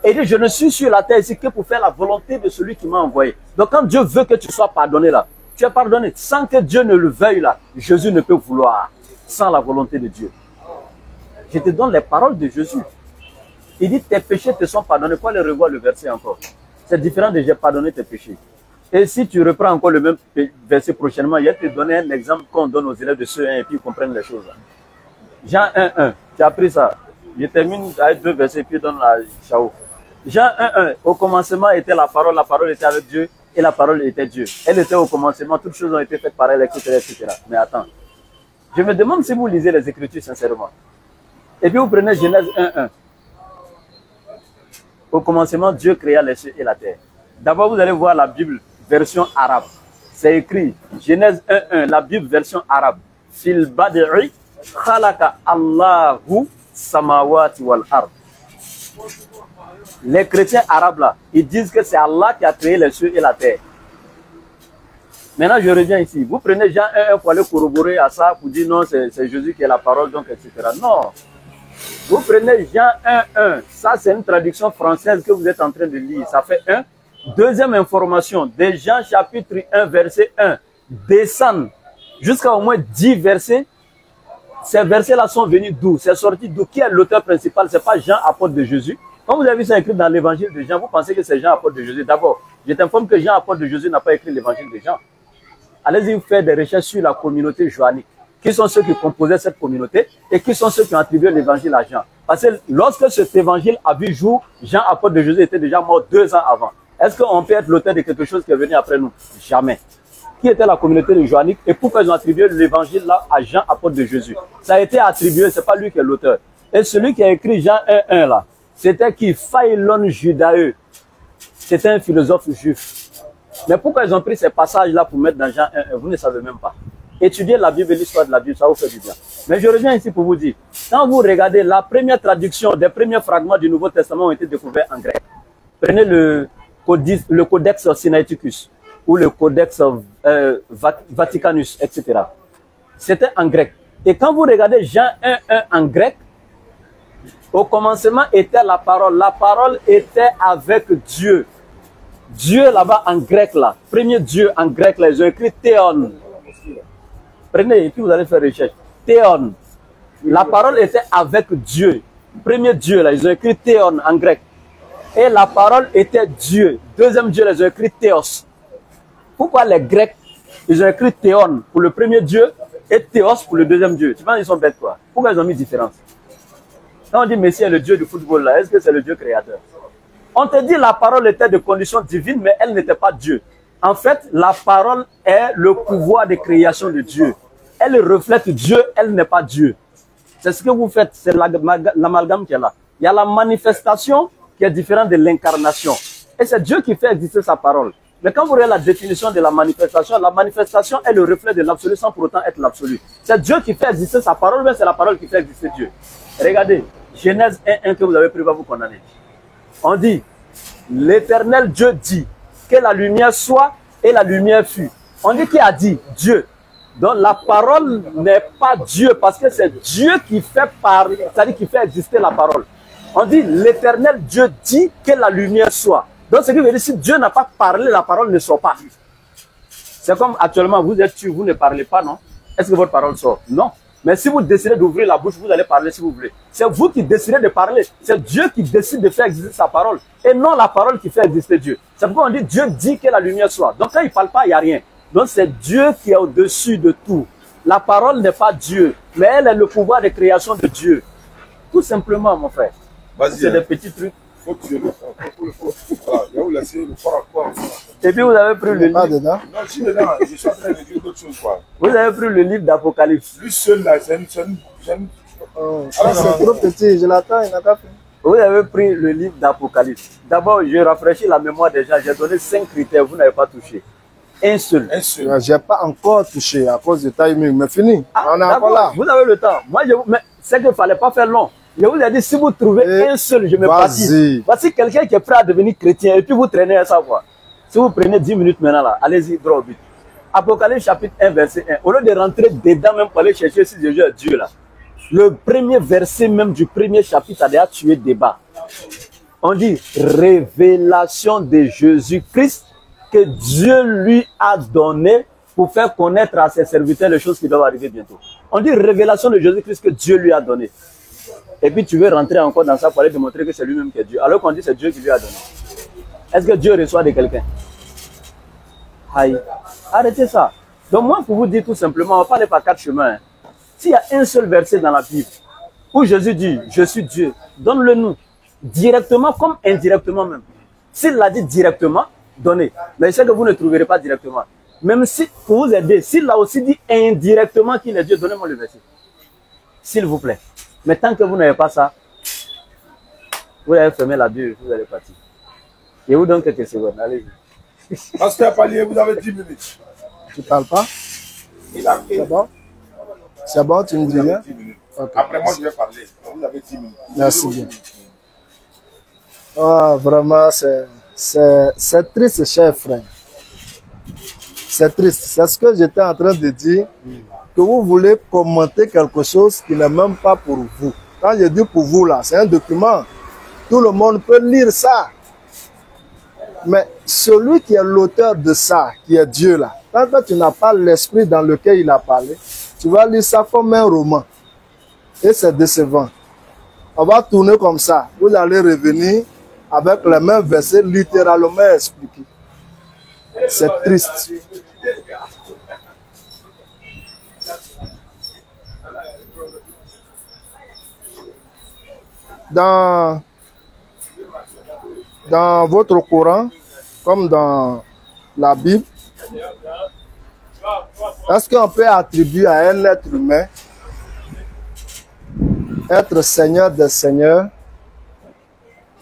Et il dit, je ne suis sur la terre ici que pour faire la volonté de celui qui m'a envoyé. Donc quand Dieu veut que tu sois pardonné là, tu es pardonné. Sans que Dieu ne le veuille là, Jésus ne peut vouloir. Sans la volonté de Dieu. Je te donne les paroles de Jésus. Il dit, tes péchés te sont pardonnés. Pourquoi le revoir le verset encore? C'est différent de j'ai pardonné tes péchés. Et si tu reprends encore le même verset prochainement, il va te donner un exemple qu'on donne aux élèves de ceux 1 et puis ils comprennent les choses. Jean 1,1, tu as appris ça. Je termine avec deux versets et puis donne la chao. Jean 1,1, au commencement était la parole était avec Dieu et la parole était Dieu. Elle était au commencement, toutes choses ont été faites par elle, etc., etc. Mais attends, je me demande si vous lisez les Écritures sincèrement. Et puis vous prenez Genèse 1,1. Au commencement, Dieu créa les cieux et la terre. D'abord, vous allez voir la Bible version arabe. C'est écrit Genèse 1,1, la Bible version arabe. Fil bad'i khalaqa Allahu samawati wal ard. Les chrétiens arabes là, ils disent que c'est Allah qui a créé les cieux et la terre. Maintenant, je reviens ici. Vous prenez Jean 1,1 pour aller corroborer à ça, pour dire non, c'est Jésus qui est la parole, donc etc. Non. Vous prenez Jean 1,1. Ça, c'est une traduction française que vous êtes en train de lire. Ça fait 1. Deuxième information, de Jean chapitre 1, verset 1, descendent jusqu'à au moins 10 versets. Ces versets-là sont venus d'où? C'est sorti d'où? Qui est l'auteur principal? Ce n'est pas Jean, apôtre de Jésus. Quand vous avez vu ça écrit dans l'évangile de Jean, vous pensez que c'est Jean, apôtre de Jésus. D'abord, je t'informe que Jean, apôtre de Jésus, n'a pas écrit l'évangile de Jean. Allez-y faire des recherches sur la communauté joannique. Qui sont ceux qui composaient cette communauté et qui sont ceux qui ont attribué l'évangile à Jean. Parce que lorsque cet évangile a vu jour, Jean, apôtre de Jésus, était déjà mort 2 ans avant. Est-ce qu'on peut être l'auteur de quelque chose qui est venu après nous? Jamais. Qui était la communauté de Joannique et pourquoi ils ont attribué l'évangile là à Jean, apôtre de Jésus? Ça a été attribué, c'est pas lui qui est l'auteur. Et celui qui a écrit Jean 1,1 là, c'était qui? Phailon Judaï. C'était un philosophe juif. Mais pourquoi ils ont pris ces passages là pour mettre dans Jean 1,1? Vous ne savez même pas. Étudiez la Bible et l'histoire de la Bible, ça vous fait du bien. Mais je reviens ici pour vous dire, quand vous regardez la première traduction des premiers fragments du Nouveau Testament ont été découverts en grec. Prenez le Codex Sinaiticus ou le Codex Vaticanus, etc. C'était en grec. Et quand vous regardez Jean 1:1 en grec, au commencement était la parole. La parole était avec Dieu. Dieu là-bas en grec là. Premier Dieu en grec là. Ils ont écrit Théon. Prenez et puis vous allez faire recherche. Théon. La parole était avec Dieu. Premier Dieu là. Ils ont écrit Théon en grec. Et la parole était Dieu. Deuxième Dieu là. Ils ont écrit Théos. Pourquoi les Grecs ils ont écrit Théon pour le premier Dieu et Théos pour le deuxième Dieu? Tu penses qu'ils sont bêtes quoi? Pourquoi ils ont mis différence? Quand on dit Messie est le Dieu du football là, est-ce que c'est le Dieu créateur? On te dit la parole était de condition divine, mais elle n'était pas Dieu. En fait, la parole est le pouvoir de création de Dieu. Elle reflète Dieu, elle n'est pas Dieu. C'est ce que vous faites, c'est l'amalgame qui est là. Il y a la manifestation qui est différente de l'incarnation. Et c'est Dieu qui fait exister sa parole. Mais quand vous regardez la définition de la manifestation est le reflet de l'absolu sans pour autant être l'absolu. C'est Dieu qui fait exister sa parole, mais c'est la parole qui fait exister Dieu. Regardez, Genèse 1:1 que vous avez pris va vous condamner. On dit, l'Éternel Dieu dit que la lumière soit et la lumière fut. On dit qui a dit? Dieu. Donc la parole n'est pas Dieu parce que c'est Dieu qui fait parler, c'est-à-dire qui fait exister la parole. On dit, l'Éternel Dieu dit que la lumière soit. Donc ce qui veut dire, si Dieu n'a pas parlé, la parole ne sort pas. C'est comme actuellement, vous êtes tué, vous ne parlez pas, non? Est-ce que votre parole sort? Non. Mais si vous décidez d'ouvrir la bouche, vous allez parler si vous voulez. C'est vous qui décidez de parler. C'est Dieu qui décide de faire exister sa parole. Et non la parole qui fait exister Dieu. C'est pourquoi on dit Dieu dit que la lumière soit. Donc quand il ne parle pas, il n'y a rien. Donc c'est Dieu qui est au-dessus de tout. La parole n'est pas Dieu, mais elle est le pouvoir de création de Dieu. Tout simplement, mon frère. C'est des petits trucs. Faut tuer le sang. Voilà, je vais vous laisser le fort encore. Et puis vous avez pris le livre. dedans? Non, je suis dedans. Je suis en train de dire d'autres choses. Quoi. Vous avez pris le livre d'Apocalypse. Lui seul là, c'est une. C'est trop petit, je l'attends, il n'a pas fait. Vous avez pris le livre d'Apocalypse. D'abord, je rafraîchis la mémoire des gens. J'ai donné 5 critères, vous n'avez pas touché. Un seul. Je n'ai pas encore touché à cause du timing, mais fini. Ah, on est encore là. Vous avez le temps. Moi, mais c'est qu'il ne fallait pas faire long. Je vous ai dit, si vous trouvez un seul, je me pratique. Voici quelqu'un qui est prêt à devenir chrétien et puis vous traînez à savoir. Si vous prenez 10 minutes maintenant là, allez-y, droit au but. Apocalypse chapitre 1, verset 1. Au lieu de rentrer dedans même pour aller chercher si Jésus est Dieu là. Le premier verset même du premier chapitre a déjà tué débat. On dit révélation de Jésus-Christ que Dieu lui a donné pour faire connaître à ses serviteurs les choses qui doivent arriver bientôt. On dit révélation de Jésus-Christ que Dieu lui a donné. Et puis tu veux rentrer encore dans ça pour aller démontrer que c'est lui-même qui est Dieu. Alors qu'on dit c'est Dieu qui lui a donné. Est-ce que Dieu reçoit de quelqu'un? Aïe. Arrêtez ça. Donc moi, pour vous dire tout simplement, on va pas aller par 4 chemins. Hein. S'il y a un seul verset dans la Bible où Jésus dit « Je suis Dieu », donne-le nous. Directement comme indirectement même. S'il l'a dit directement, donnez. Mais je sais que vous ne trouverez pas directement. Même si, pour vous aider, s'il a aussi dit indirectement qu'il est Dieu, donnez-moi le verset. S'il vous plaît. Mais tant que vous n'avez pas ça, vous allez fermer la Bible, vous allez partir. Et vous donne quelques secondes, allez-y. Pasteur Palier, vous avez 10 minutes. Tu ne parles pas? C'est bon? C'est bon, tu me dis rien? Okay. Après moi, je vais parler. Vous avez 10 minutes. Merci bien. Oh, vraiment, c'est triste, cher frère. C'est triste. C'est ce que j'étais en train de dire. Que vous voulez commenter quelque chose qui n'est même pas pour vous. Quand je dis pour vous, là, c'est un document. Tout le monde peut lire ça. Mais celui qui est l'auteur de ça, qui est Dieu, là, tant que tu n'as pas l'esprit dans lequel il a parlé, tu vas lire ça comme un roman. Et c'est décevant. On va tourner comme ça. Vous allez revenir avec les mêmes versets littéralement expliqués. C'est triste. Dans votre Coran, comme dans la Bible, est-ce qu'on peut attribuer à un être humain être Seigneur des Seigneurs,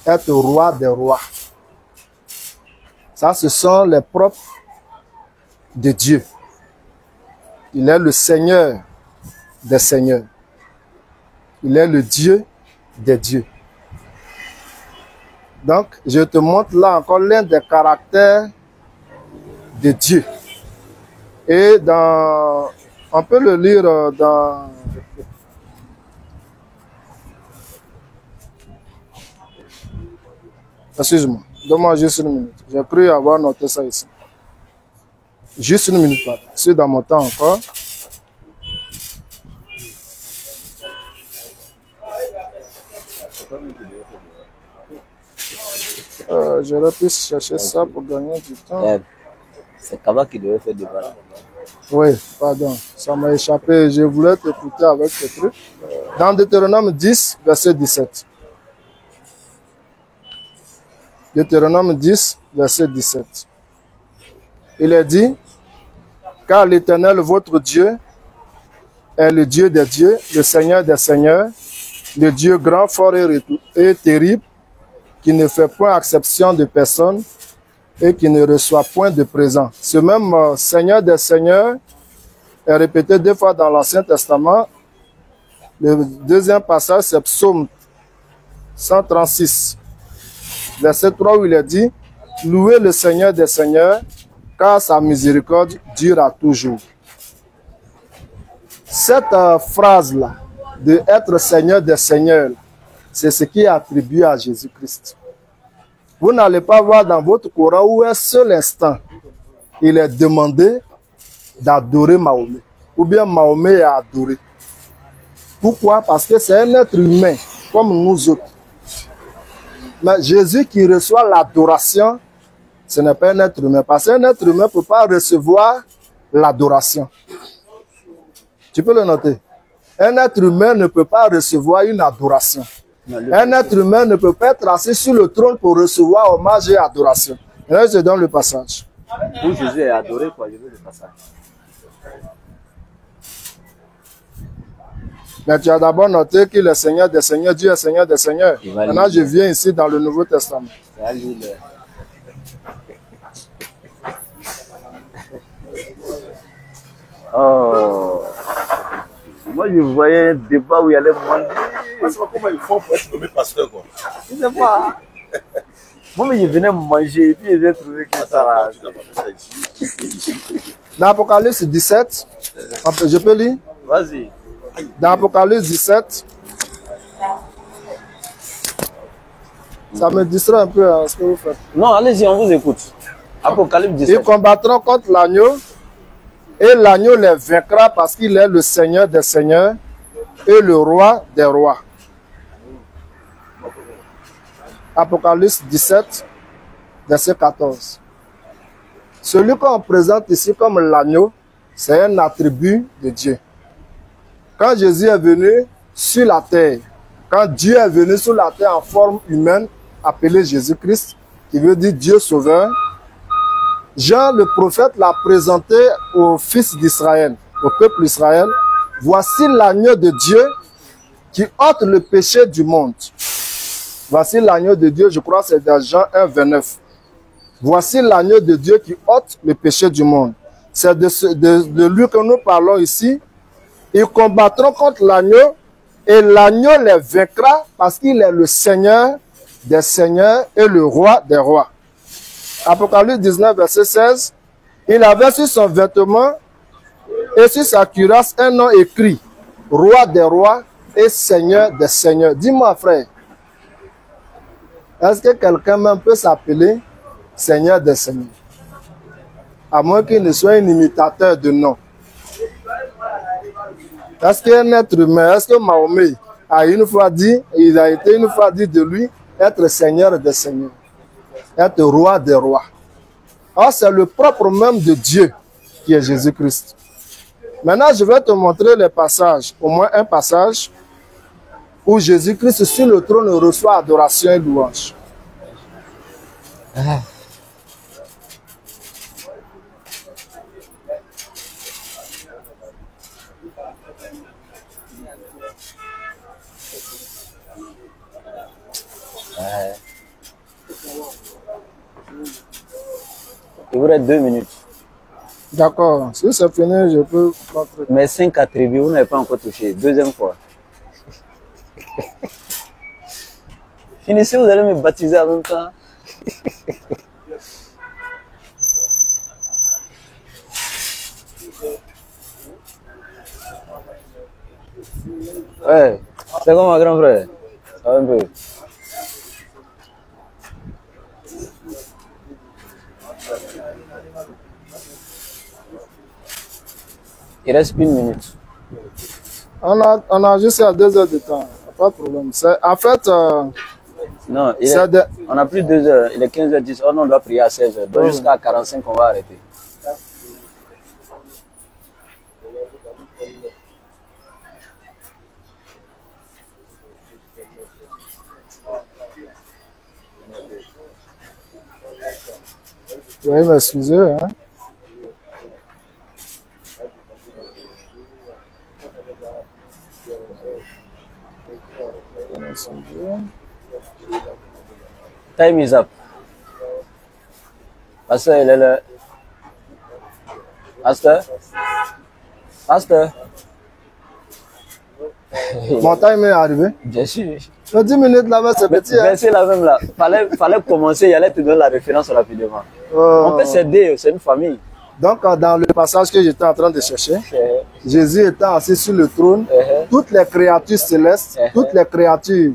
être Roi des Rois? Ça, ce sont les propres de Dieu. Il est le Seigneur des seigneurs. Il est le Dieu des dieux. Donc, je te montre là encore l'un des caractères de Dieu. Et dans, on peut le lire dans... Excuse-moi, donne-moi juste une minute. J'ai cru avoir noté ça ici. Juste une minute, pardon. C'est dans mon temps encore. J'aurais pu chercher ça pour gagner du temps. C'est Kaba qui devait faire des balles. Oui, pardon, ça m'a échappé. Je voulais t'écouter avec ce truc. Dans Deutéronome 10, verset 17. Deutéronome 10, verset 17. Il est dit, car l'Éternel, votre Dieu, est le Dieu des dieux, le Seigneur des seigneurs, le Dieu grand, fort et terrible, qui ne fait point exception de personne et qui ne reçoit point de présent. Ce même Seigneur des seigneurs est répété 2 fois dans l'Ancien Testament. Le deuxième passage, c'est Psaume 136, verset 3, où il est dit, « Louez le Seigneur des seigneurs, car sa miséricorde dure à toujours. » Cette phrase-là, de être Seigneur des seigneurs, c'est ce qui est attribué à Jésus-Christ. Vous n'allez pas voir dans votre Coran où un seul instant, il est demandé d'adorer Mahomet, ou bien Mahomet est adoré. Pourquoi? Parce que c'est un être humain, comme nous autres. Mais Jésus qui reçoit l'adoration, ce n'est pas un être humain. Parce qu'un être humain ne peut pas recevoir l'adoration. Tu peux le noter. Un être humain ne peut pas recevoir une adoration. Un être humain ne peut pas être assis sur le trône pour recevoir hommage et adoration. Et là, je donne le passage. Où Jésus est adoré, quoi, je veux le passage. Mais tu as d'abord noté qu'il est Seigneur des seigneurs, Dieu est Seigneur des seigneurs. Maintenant, je viens ici dans le Nouveau Testament. Oh. Moi, je voyais un débat où il allait manger. Je ne sais pas comment ils font pour être nommé pasteur, quoi. Je ne sais pas. Moi, mais je venais manger et puis je viens trouver que ça va. Dans Apocalypse 17, je peux lire? Vas-y. Dans Apocalypse 17, ça me distrait un peu ce que vous faites. Non, allez-y, on vous écoute. Apocalypse 17. Ils combattront contre l'agneau et l'agneau les vaincra parce qu'il est le Seigneur des seigneurs et le roi des rois. Apocalypse 17, verset 14. Celui qu'on présente ici comme l'agneau, c'est un attribut de Dieu. Quand Jésus est venu sur la terre, quand Dieu est venu sur la terre en forme humaine, appelé Jésus-Christ, qui veut dire Dieu sauveur, Jean le prophète l'a présenté aux fils d'Israël, au peuple d'Israël. Voici l'agneau de Dieu qui ôte le péché du monde. Voici l'agneau de Dieu, je crois que c'est dans Jean 1, 29. Voici l'agneau de Dieu qui ôte le péché du monde. C'est de lui que nous parlons ici. Ils combattront contre l'agneau et l'agneau les vaincra parce qu'il est le Seigneur des seigneurs et le roi des rois. Apocalypse 19, verset 16. Il avait sur son vêtement et sur sa cuirasse un nom écrit, roi des rois et seigneur des seigneurs. Dis-moi, frère, est-ce que quelqu'un même peut s'appeler Seigneur des seigneurs? À moins qu'il ne soit un imitateur de nom. Est-ce qu'un être humain, est-ce que Mahomet a une fois dit, il a été une fois dit de lui, être Seigneur des seigneurs, être roi des rois? Or, c'est le propre même de Dieu qui est Jésus-Christ. Maintenant, je vais te montrer les passages, au moins un passage, où Jésus-Christ sur le trône reçoit adoration et louange. Il vous reste 2 minutes. D'accord. Si c'est fini, je peux montrer. Mes 5 attributs, vous n'avez pas encore touché. Deuxième fois. Finissez, vous allez me baptiser en même temps. Ouais, c'est comme mon grand frère. Ça va un peu. Il reste 1 minute. On a juste à 2 heures de temps. Pas de problème. En fait, non, on n'a plus 2 heures. Il est 15h10. Oh non, on doit prier à 16h. Donc jusqu'à 45, on va arrêter. Oui, m'excuser. Hein. Time is up. Pasteur, il est là. Pasteur? Pasteur? Mon time est arrivé. Bien sûr. 10 minutes là-bas, c'est petit. Hein? C'est la même là. Fallait commencer, il allait te donner la référence rapidement. On peut s'aider, c'est une famille. Donc, dans le passage que j'étais en train de chercher, Jésus étant assis sur le trône, toutes les créatures célestes, toutes les créatures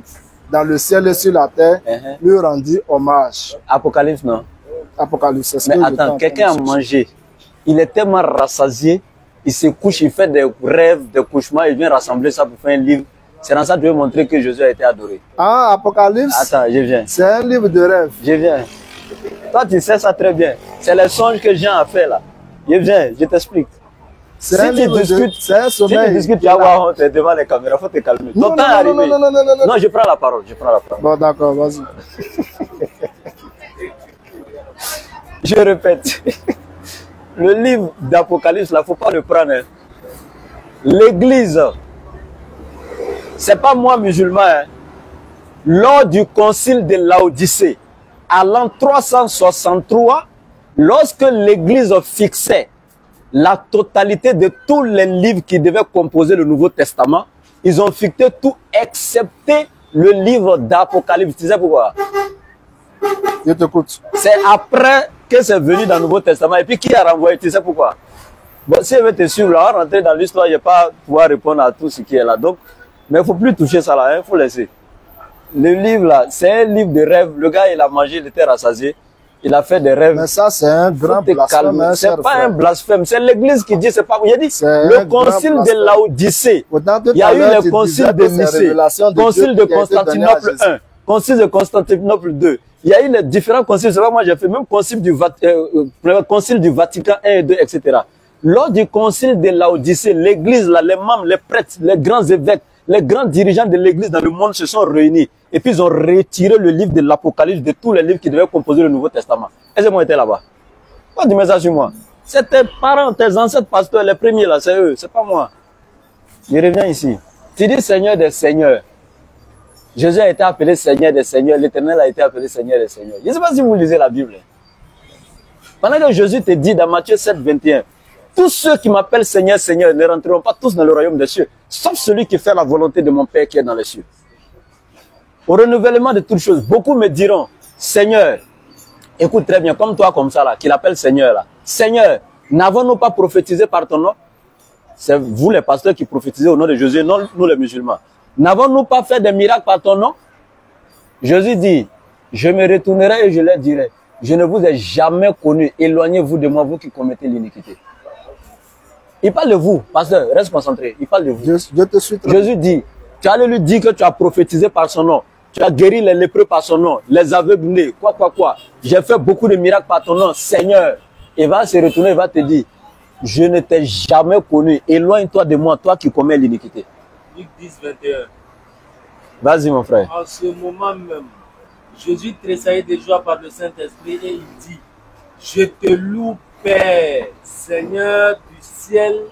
dans le ciel et sur la terre, lui rendit hommage. Apocalypse, non? Apocalypse, c'est ce mais que attends, quelqu'un a mangé. Il est tellement rassasié, il se couche, il fait des rêves, des cauchemars, il vient rassembler ça pour faire un livre. C'est dans ça que je veux montrer que Jésus a été adoré. Ah, Apocalypse? Attends, je viens. C'est un livre de rêve. Je viens. Toi, tu sais ça très bien. C'est les songes que Jean a fait là. Je viens, je t'explique. C'est un livre de... C'est un sommeil. Si tu discutes, tu vas voir honte devant les caméras, faut te calmer. Ton temps est arrivé. Non, je prends la parole, je prends la parole. Bon, d'accord, vas-y. Je répète. Le livre d'Apocalypse, là, faut pas le prendre. Hein. L'église, c'est pas moi musulman. Hein. Lors du concile de Laodicée, à l'an 363, lorsque l'église fixait la totalité de tous les livres qui devaient composer le Nouveau Testament, ils ont fixé tout excepté le livre d'Apocalypse. Tu sais pourquoi? Je t'écoute. C'est après que c'est venu dans le Nouveau Testament. Et puis qui a renvoyé? Tu sais pourquoi? Bon, si je veux te suivre là, on va rentrer dans l'histoire, je ne vais pas pouvoir répondre à tout ce qui est là. Donc, mais il ne faut plus toucher ça là, il faut laisser. Le livre là, c'est un livre de rêve. Le gars, il a mangé, il était rassasié. Il a fait des rêves. Mais ça, c'est un grand blasphème. C'est pas un blasphème. C'est l'église qui dit, c'est pas. Il a dit, le concile de Laodicée. Il y a eu le concile de Nicée, concile de Constantinople 1, concile de Constantinople 2. Il y a eu les différents conciles. C'est pas moi, j'ai fait même concile du Vatican 1 et 2, etc. Lors du concile de Laodicée, l'église, là, les membres, les prêtres, les grands évêques, les grands dirigeants de l'église dans le monde se sont réunis. Et puis ils ont retiré le livre de l'Apocalypse de tous les livres qui devaient composer le Nouveau Testament. Est-ce que moi j'étais là-bas? Pas du message sur moi. C'est tes parents, tes ancêtres pasteurs, les premiers là, c'est eux, c'est pas moi. Je reviens ici. Tu dis Seigneur des Seigneurs. Jésus a été appelé Seigneur des Seigneurs, l'Éternel a été appelé Seigneur des Seigneurs. Je ne sais pas si vous lisez la Bible. Pendant que Jésus te dit dans Matthieu 7, 21, tous ceux qui m'appellent Seigneur, Seigneur ne rentreront pas tous dans le royaume des cieux, sauf celui qui fait la volonté de mon Père qui est dans les cieux. Au renouvellement de toutes choses, beaucoup me diront, Seigneur, écoute très bien, comme toi, comme ça, là, qu'il appelle Seigneur, là. Seigneur, n'avons-nous pas prophétisé par ton nom? C'est vous les pasteurs qui prophétisez au nom de Jésus, non nous les musulmans. N'avons-nous pas fait des miracles par ton nom? Jésus dit, je me retournerai et je leur dirai, je ne vous ai jamais connu, éloignez-vous de moi, vous qui commettez l'iniquité. Il parle de vous, pasteur, reste concentré, il parle de vous. Je te suis. Jésus dit, tu allais lui dire que tu as prophétisé par son nom, tu as guéri les lépreux par son nom, les aveugles nés, quoi. J'ai fait beaucoup de miracles par ton nom, Seigneur. Il va se retourner, il va te dire, je ne t'ai jamais connu, éloigne-toi de moi, toi qui commets l'iniquité. Luc 10, 21. Vas-y mon frère. En ce moment même, Jésus tressaillait de joie par le Saint-Esprit et il dit, je te loue Père, Seigneur du ciel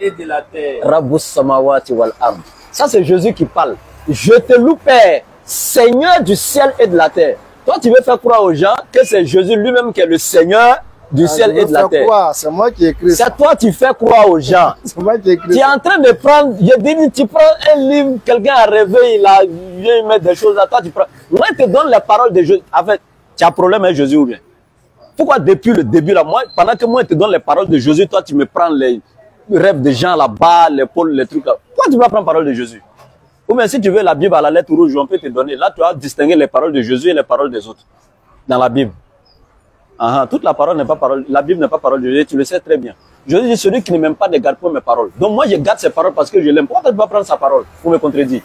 et de la terre. Rabbus samawati wal ard. Ça c'est Jésus qui parle. Je te loue Père, Seigneur du ciel et de la terre. Toi tu veux faire croire aux gens que c'est Jésus lui-même qui est le Seigneur du ciel et de la terre. C'est moi qui écris ça. C'est toi qui fais croire aux gens. C'est moi qui écris Tu es en train de prendre, je dis, tu prends un livre, quelqu'un a rêvé, il a vient mettre des choses à toi, tu prends. Moi, je te donne les paroles de Jésus. En fait, tu as un problème avec Jésus ou bien? Pourquoi depuis le début là, moi, pendant que moi je te donne les paroles de Jésus, toi tu me prends les rêves des gens là-bas, les pôles, les trucs là. Pourquoi tu vas prendre parole de Jésus? Ou bien si tu veux la Bible à la lettre rouge, on peut te donner. Là, tu vas distinguer les paroles de Jésus et les paroles des autres dans la Bible. Toute la parole n'est pas parole, la Bible n'est pas parole de Jésus, tu le sais très bien. Jésus dit celui qui ne m'aime pas ne garde pas mes paroles. Donc moi je garde ses paroles parce que je l'aime. Pourquoi tu ne peux pas prendre sa parole pour me contredire?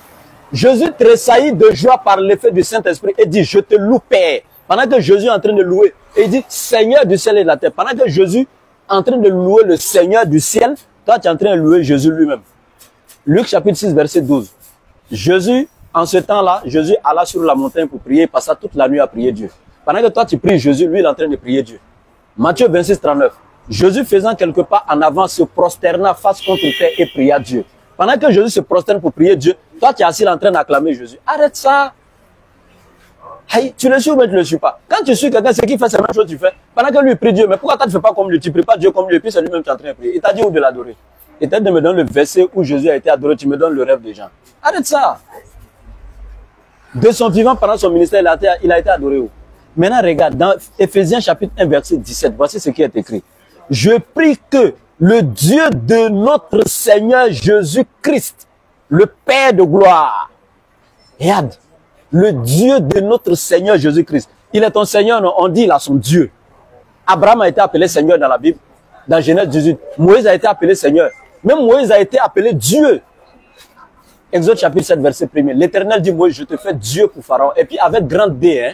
Jésus tressaillit de joie par l'effet du Saint-Esprit et dit je te loue Père. Pendant que Jésus est en train de louer, et il dit Seigneur du ciel et de la terre. Pendant que Jésus est en train de louer le Seigneur du ciel, toi tu es en train de louer Jésus lui-même. Luc chapitre 6 verset 12. Jésus, en ce temps-là, Jésus alla sur la montagne pour prier, passa toute la nuit à prier Dieu. Pendant que toi tu pries Jésus, lui il est en train de prier Dieu. Matthieu 26, 39. Jésus faisant quelques pas en avant se prosterna face contre terre et pria Dieu. Pendant que Jésus se prosterne pour prier Dieu, toi tu es assis en train d'acclamer Jésus. Arrête ça. Hey, tu le suis ou bien tu ne le suis pas? Quand tu suis quelqu'un, c'est qui fait la même chose que tu fais. Pendant que lui prie Dieu, mais pourquoi toi tu ne fais pas comme lui? Tu ne pries pas Dieu comme lui, et puis c'est lui-même qui est en train de prier. Il t'a dit où de l'adorer. Il t'a dit de me donner le verset où Jésus a été adoré, tu me donnes le rêve des gens. Arrête ça. De son vivant, pendant son ministère, il a été adoré où? Maintenant, regarde, dans Éphésiens chapitre 1, verset 17, voici ce qui est écrit. Je prie que le Dieu de notre Seigneur Jésus-Christ, le Père de gloire, regarde, le Dieu de notre Seigneur Jésus-Christ. Il est ton Seigneur, non? On dit il a son Dieu. Abraham a été appelé Seigneur dans la Bible, dans Genèse 18. Moïse a été appelé Seigneur. Même Moïse a été appelé Dieu. Exode chapitre 7, verset 1er. L'Éternel dit, Moïse, je te fais Dieu pour Pharaon. Et puis avec grande D, hein.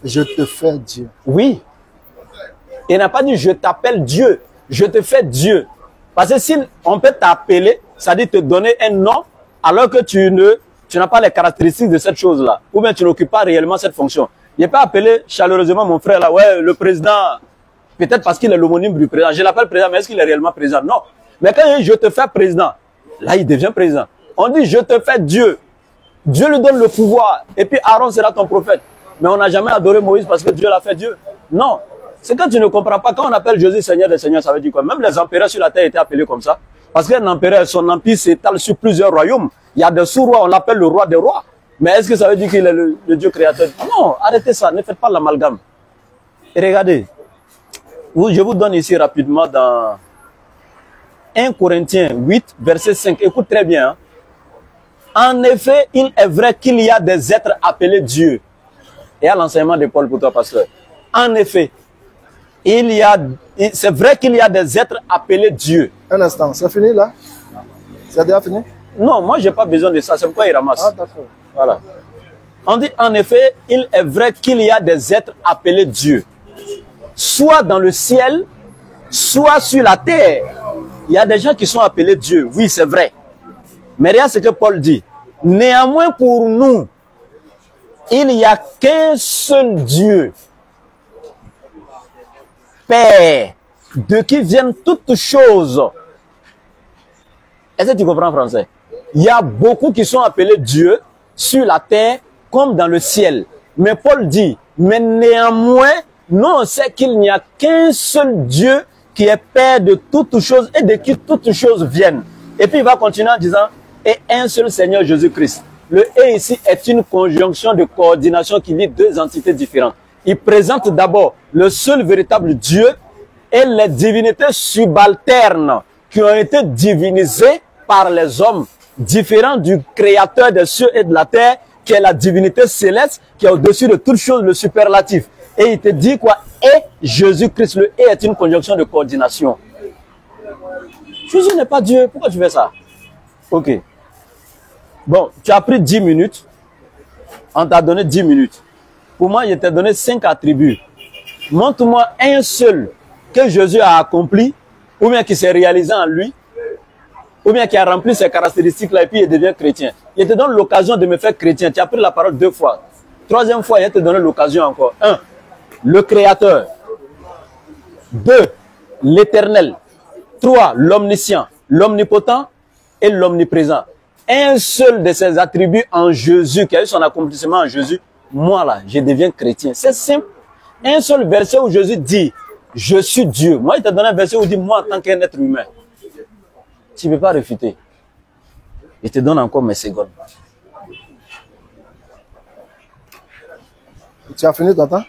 Je te fais Dieu. Oui. Il n'a pas dit, je t'appelle Dieu. Je te fais Dieu. Parce que si on peut t'appeler, ça dit te donner un nom, alors que tu n'as pas les caractéristiques de cette chose-là. Ou bien tu n'occupes pas réellement cette fonction. Il n'est pas appelé chaleureusement mon frère là, ouais, le président, peut-être parce qu'il est l'homonyme du président. Je l'appelle président, mais est-ce qu'il est réellement président? Non. Mais quand il dit je te fais président, là il devient président. On dit je te fais Dieu. Dieu lui donne le pouvoir. Et puis Aaron sera ton prophète. Mais on n'a jamais adoré Moïse parce que Dieu l'a fait Dieu. Non. C'est quand tu ne comprends pas. Quand on appelle Jésus Seigneur des Seigneurs, ça veut dire quoi? Même les empereurs sur la terre étaient appelés comme ça. Parce qu'un empereur, son empire s'étale sur plusieurs royaumes. Il y a des sous-rois, on l'appelle le roi des rois. Mais est-ce que ça veut dire qu'il est le Dieu créateur? Non, arrêtez ça, ne faites pas l'amalgame. Et regardez, je vous donne ici rapidement dans 1 Corinthiens 8, verset 5. Écoute très bien. Hein. En effet, il est vrai qu'il y a des êtres appelés Dieu. Et à l'enseignement de Paul pour toi, pasteur. En effet, c'est vrai qu'il y a des êtres appelés Dieu. Un instant, c'est fini là? C'est déjà fini? Non, moi, je n'ai pas besoin de ça. C'est pourquoi il ramasse. Ah, d'accord. Voilà. On dit, en effet, il est vrai qu'il y a des êtres appelés Dieu. Soit dans le ciel, soit sur la terre. Il y a des gens qui sont appelés Dieu. Oui, c'est vrai. Mais regarde ce que Paul dit. Néanmoins, pour nous, il n'y a qu'un seul Dieu, Père, de qui viennent toutes choses. Est-ce que tu comprends français? Il y a beaucoup qui sont appelés Dieu sur la terre comme dans le ciel. Mais Paul dit, mais néanmoins, nous on sait qu'il n'y a qu'un seul Dieu qui est Père de toutes choses et de qui toutes choses viennent. Et puis il va continuer en disant, et un seul Seigneur Jésus-Christ. Le « et » ici est une conjonction de coordination qui lie deux entités différentes. Il présente d'abord le seul véritable Dieu et les divinités subalternes qui ont été divinisées par les hommes, différents du créateur des cieux et de la terre, qui est la divinité céleste, qui est au-dessus de toute chose, le superlatif. Et il te dit quoi? Et Jésus-Christ, le « et » est une conjonction de coordination. Jésus n'est pas Dieu, pourquoi tu fais ça? Ok. Bon, tu as pris 10 minutes. On t'a donné 10 minutes. Pour moi, je t'ai donné 5 attributs. Montre-moi un seul que Jésus a accompli, ou bien qui s'est réalisé en lui, ou bien qui a rempli ces caractéristiques-là et puis il devient chrétien. Je te donne l'occasion de me faire chrétien. Tu as pris la parole 2 fois. 3e fois, je te donne l'occasion encore. 1. Le Créateur. 2. L'Éternel. 3. L'Omniscient, l'Omnipotent et l'Omniprésent. Un seul de ces attributs en Jésus, qui a eu son accomplissement en Jésus, moi là, je deviens chrétien. C'est simple. Un seul verset où Jésus dit, je suis Dieu. Moi, il t'a donné un verset où il dit, moi, en tant qu'un être humain, tu ne peux pas réfuter. Il te donne encore mes secondes. Tu as fini ton temps?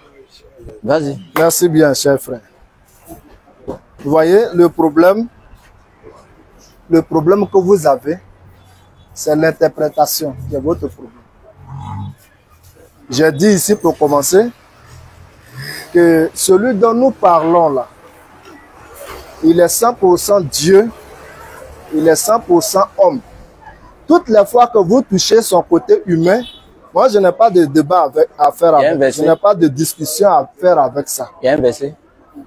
Vas-y. Merci bien, cher frère. Vous voyez, le problème que vous avez, c'est l'interprétation qui est votre problème. J'ai dit ici pour commencer que celui dont nous parlons là, il est 100% Dieu, il est 100% homme. Toutes les fois que vous touchez son côté humain, moi je n'ai pas de débat à faire avec, je n'ai pas de discussion à faire avec ça. Il y a un verset?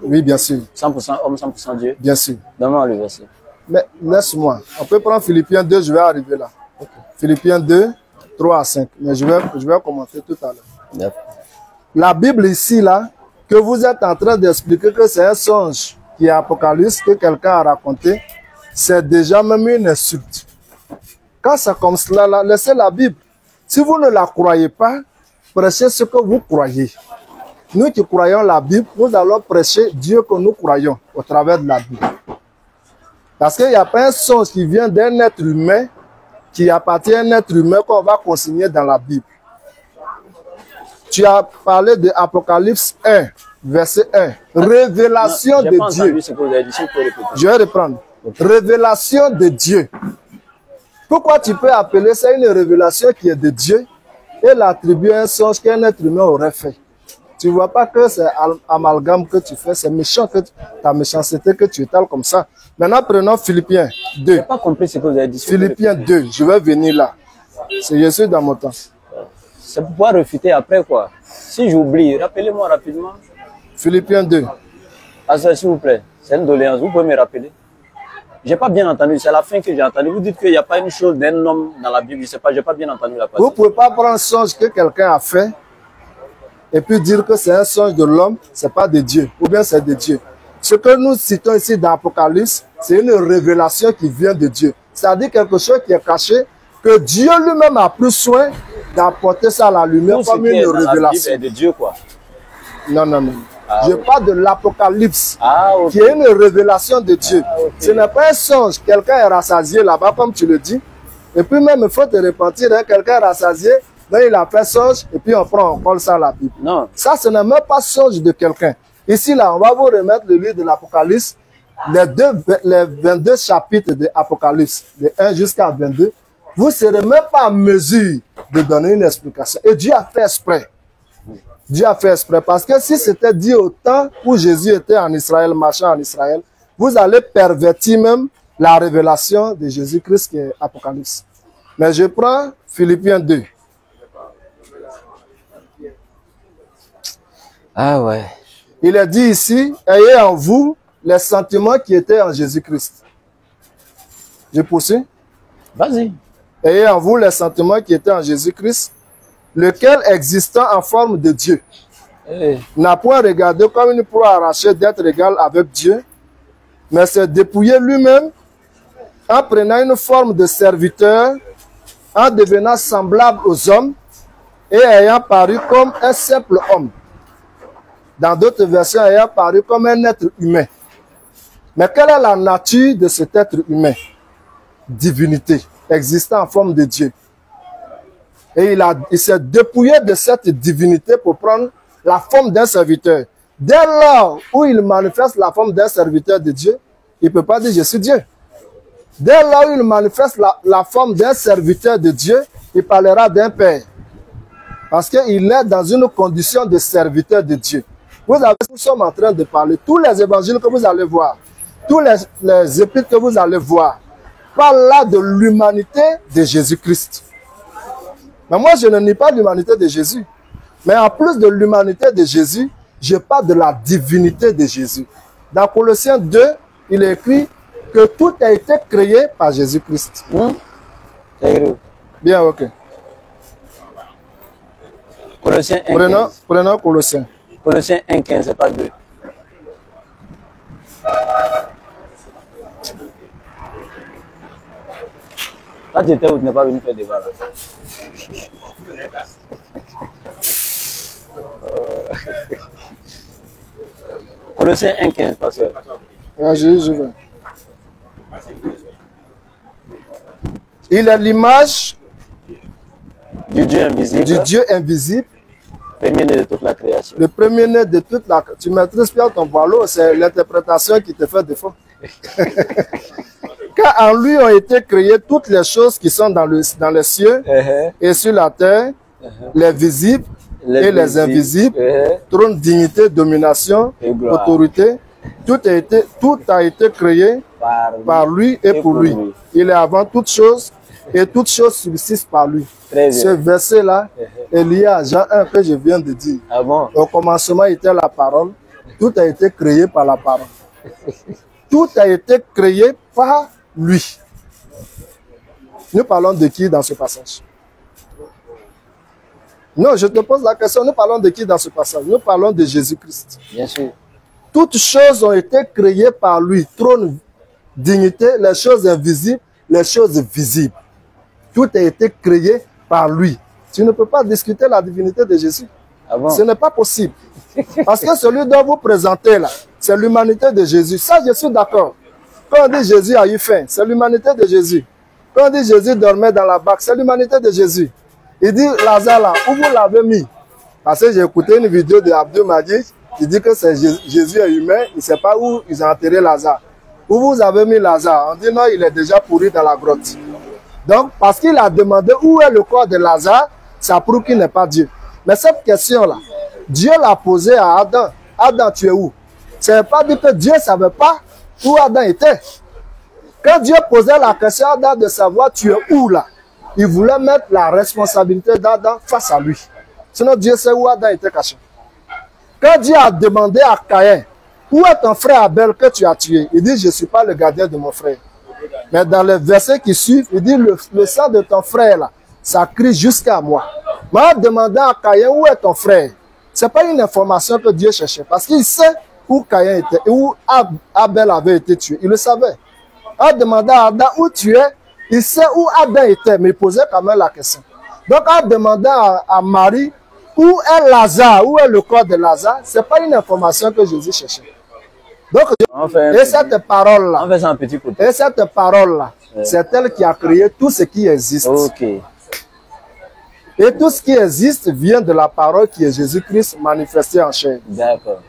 Oui, bien sûr. 100% homme, 100% Dieu? Bien sûr. Donne-moi le verset. Mais laisse-moi. On peut prendre Philippiens 2, je vais arriver là. Okay. Philippiens 2, 3 à 5. Mais je vais commenter tout à l'heure. La Bible ici, là, que vous êtes en train d'expliquer que c'est un songe qui est Apocalypse, que quelqu'un a raconté, c'est déjà même une insulte. Quand c'est comme cela, là, laissez la Bible. Si vous ne la croyez pas, prêchez ce que vous croyez. Nous qui croyons la Bible, nous allons prêcher Dieu que nous croyons au travers de la Bible. Parce qu'il n'y a pas un songe qui vient d'un être humain, qui appartient à un être humain qu'on va consigner dans la Bible. Tu as parlé de Apocalypse 1, verset 1. Révélation de Dieu. Je vais reprendre. Okay. Révélation de Dieu. Pourquoi tu peux appeler ça une révélation qui est de Dieu et l'attribuer à un songe qu'un être humain aurait fait? Tu ne vois pas que c'est amalgame que tu fais, c'est méchant, que ta méchanceté que tu étales comme ça. Maintenant, prenons Philippiens 2. Je n'ai pas compris ce que vous avez dit. Philippiens 2, je vais venir là. C'est je suis dans mon temps. C'est pour pouvoir refuter après quoi? Si j'oublie, rappelez-moi rapidement. Philippiens 2. Ah, s'il vous plaît, c'est une doléance, vous pouvez me rappeler? Je n'ai pas bien entendu, c'est la fin que j'ai entendu. Vous dites qu'il n'y a pas une chose d'un homme dans la Bible, je ne sais pas, je n'ai pas bien entendu la partie. Vous ne pouvez pas prendre un songe que quelqu'un a fait et puis dire que c'est un songe de l'homme, ce n'est pas de Dieu, ou bien c'est de Dieu. Ce que nous citons ici dans l'Apocalypse, c'est une révélation qui vient de Dieu. C'est-à-dire quelque chose qui est caché, que Dieu lui-même a pris soin d'apporter ça à la lumière comme une révélation. C'est de Dieu quoi? Non, non, non. Ah, je parle de l'Apocalypse, okay, qui est une révélation de Dieu. Okay. Ce n'est pas un songe, quelqu'un est rassasié là-bas, comme tu le dis. Et puis même, il faut te repentir, hein, quelqu'un est rassasié, donc il a fait songe, et puis on colle ça à la Bible. Non. Ça, ce n'est même pas songe de quelqu'un. Ici, là, on va vous remettre le livre de l'Apocalypse, les 22 chapitres de l'Apocalypse, de 1 jusqu'à 22. Vous ne serez même pas en mesure de donner une explication. Et Dieu a fait exprès. Dieu a fait exprès. Parce que si c'était dit au temps où Jésus était en Israël, marchant en Israël, vous allez pervertir même la révélation de Jésus-Christ qui est Apocalypse. Mais je prends Philippiens 2. Ah ouais. Il est dit ici, ayez en vous les sentiments qui étaient en Jésus-Christ. Je poursuis. Vas-y. Ayez en vous les sentiments qui étaient en Jésus-Christ, lequel existant en forme de Dieu, n'a point regardé comme une proie arrachée d'être égal avec Dieu, mais s'est dépouillé lui-même en prenant une forme de serviteur, en devenant semblable aux hommes et ayant paru comme un simple homme. Dans d'autres versions, ayant paru comme un être humain. Mais quelle est la nature de cet être humain? Divinité, existant en forme de Dieu. Et il s'est dépouillé de cette divinité pour prendre la forme d'un serviteur. Dès lors où il manifeste la forme d'un serviteur de Dieu, il ne peut pas dire je suis Dieu. Dès lors où il manifeste la forme d'un serviteur de Dieu, il parlera d'un père. Parce qu'il est dans une condition de serviteur de Dieu. Nous sommes en train de parler. Tous les évangiles que vous allez voir, tous les épîtres que vous allez voir, parlent là de l'humanité de Jésus-Christ. Mais moi, je ne nie pas l'humanité de Jésus. Mais en plus de l'humanité de Jésus, je parle de la divinité de Jésus. Dans Colossiens 2, il est écrit que tout a été créé par Jésus-Christ. Bien, ok. Colossiens 1, prenons Colossiens. Colossiens 1,15, c'est pas 2. Là, tu étais où tu n'es pas venu faire débat là. Colossiens 1,15, pasteur. Je vais. Il est l'image Du Dieu invisible. du Dieu invisible, Premier-né de toute la création. le premier-né de toute la... Tu maîtrises bien ton boileau, c'est l'interprétation qui te fait défaut. Car en lui ont été créées toutes les choses qui sont dans les cieux et sur la terre, les visibles et les invisibles, trône, dignité, domination, Et gloire. autorité. Tout a été créé par lui et pour lui. Il est avant toute chose et toute chose subsiste par lui. Très Ce bien. verset-là est lié à Jean 1 que je viens de dire. Ah bon? Au commencement était la parole. Tout a été créé par la parole. Tout a été créé par lui. Nous parlons de qui dans ce passage? Non, je te pose la question. Nous parlons de qui dans ce passage? Nous parlons de Jésus-Christ. Bien sûr. Toutes choses ont été créées par lui. Trône, dignité, les choses invisibles, les choses visibles. Tout a été créé par lui. Tu ne peux pas discuter la divinité de Jésus. Ah bon? Ce n'est pas possible. Parce que celui dont vous présentez là, c'est l'humanité de Jésus. Ça, je suis d'accord. Quand on dit Jésus a eu faim, c'est l'humanité de Jésus. Quand on dit Jésus dormait dans la barque, c'est l'humanité de Jésus. Il dit Lazare là, où vous l'avez mis? Parce que j'ai écouté une vidéo de Abdou Majid, il dit que c'est Jésus est humain, il ne sait pas où ils ont enterré Lazare. Où vous avez mis Lazare? On dit non, il est déjà pourri dans la grotte. Donc, parce qu'il a demandé où est le corps de Lazare, ça prouve qu'il n'est pas Dieu. Mais cette question-là, Dieu l'a posée à Adam. Adam, tu es où? Ça ne veut pas dire que Dieu ne savait pas où Adam était. Quand Dieu posait la question à Adam de savoir tu es où là, il voulait mettre la responsabilité d'Adam face à lui. Sinon, Dieu sait où Adam était caché. Quand Dieu a demandé à Caïn, où est ton frère Abel que tu as tué? Il dit, je ne suis pas le gardien de mon frère. Mais dans les versets qui suivent, il dit, le sang de ton frère là, ça crie jusqu'à moi. Mais en demandant à Caïn, où est ton frère? Ce n'est pas une information que Dieu cherchait. Parce qu'il sait où Caïn était, où Abel avait été tué. Il le savait. En demandant à Adam où tu es, il sait où Adam était, mais il posait quand même la question. Donc en demandant à Marie, où est Lazare, où est le corps de Lazare, ce n'est pas une information que Jésus cherchait. Donc, cette parole-là, On fait ça un petit coup. et cette parole-là, c'est elle qui a créé tout ce qui existe. Ok. Et tout ce qui existe vient de la parole qui est Jésus-Christ manifesté en chair. D'accord.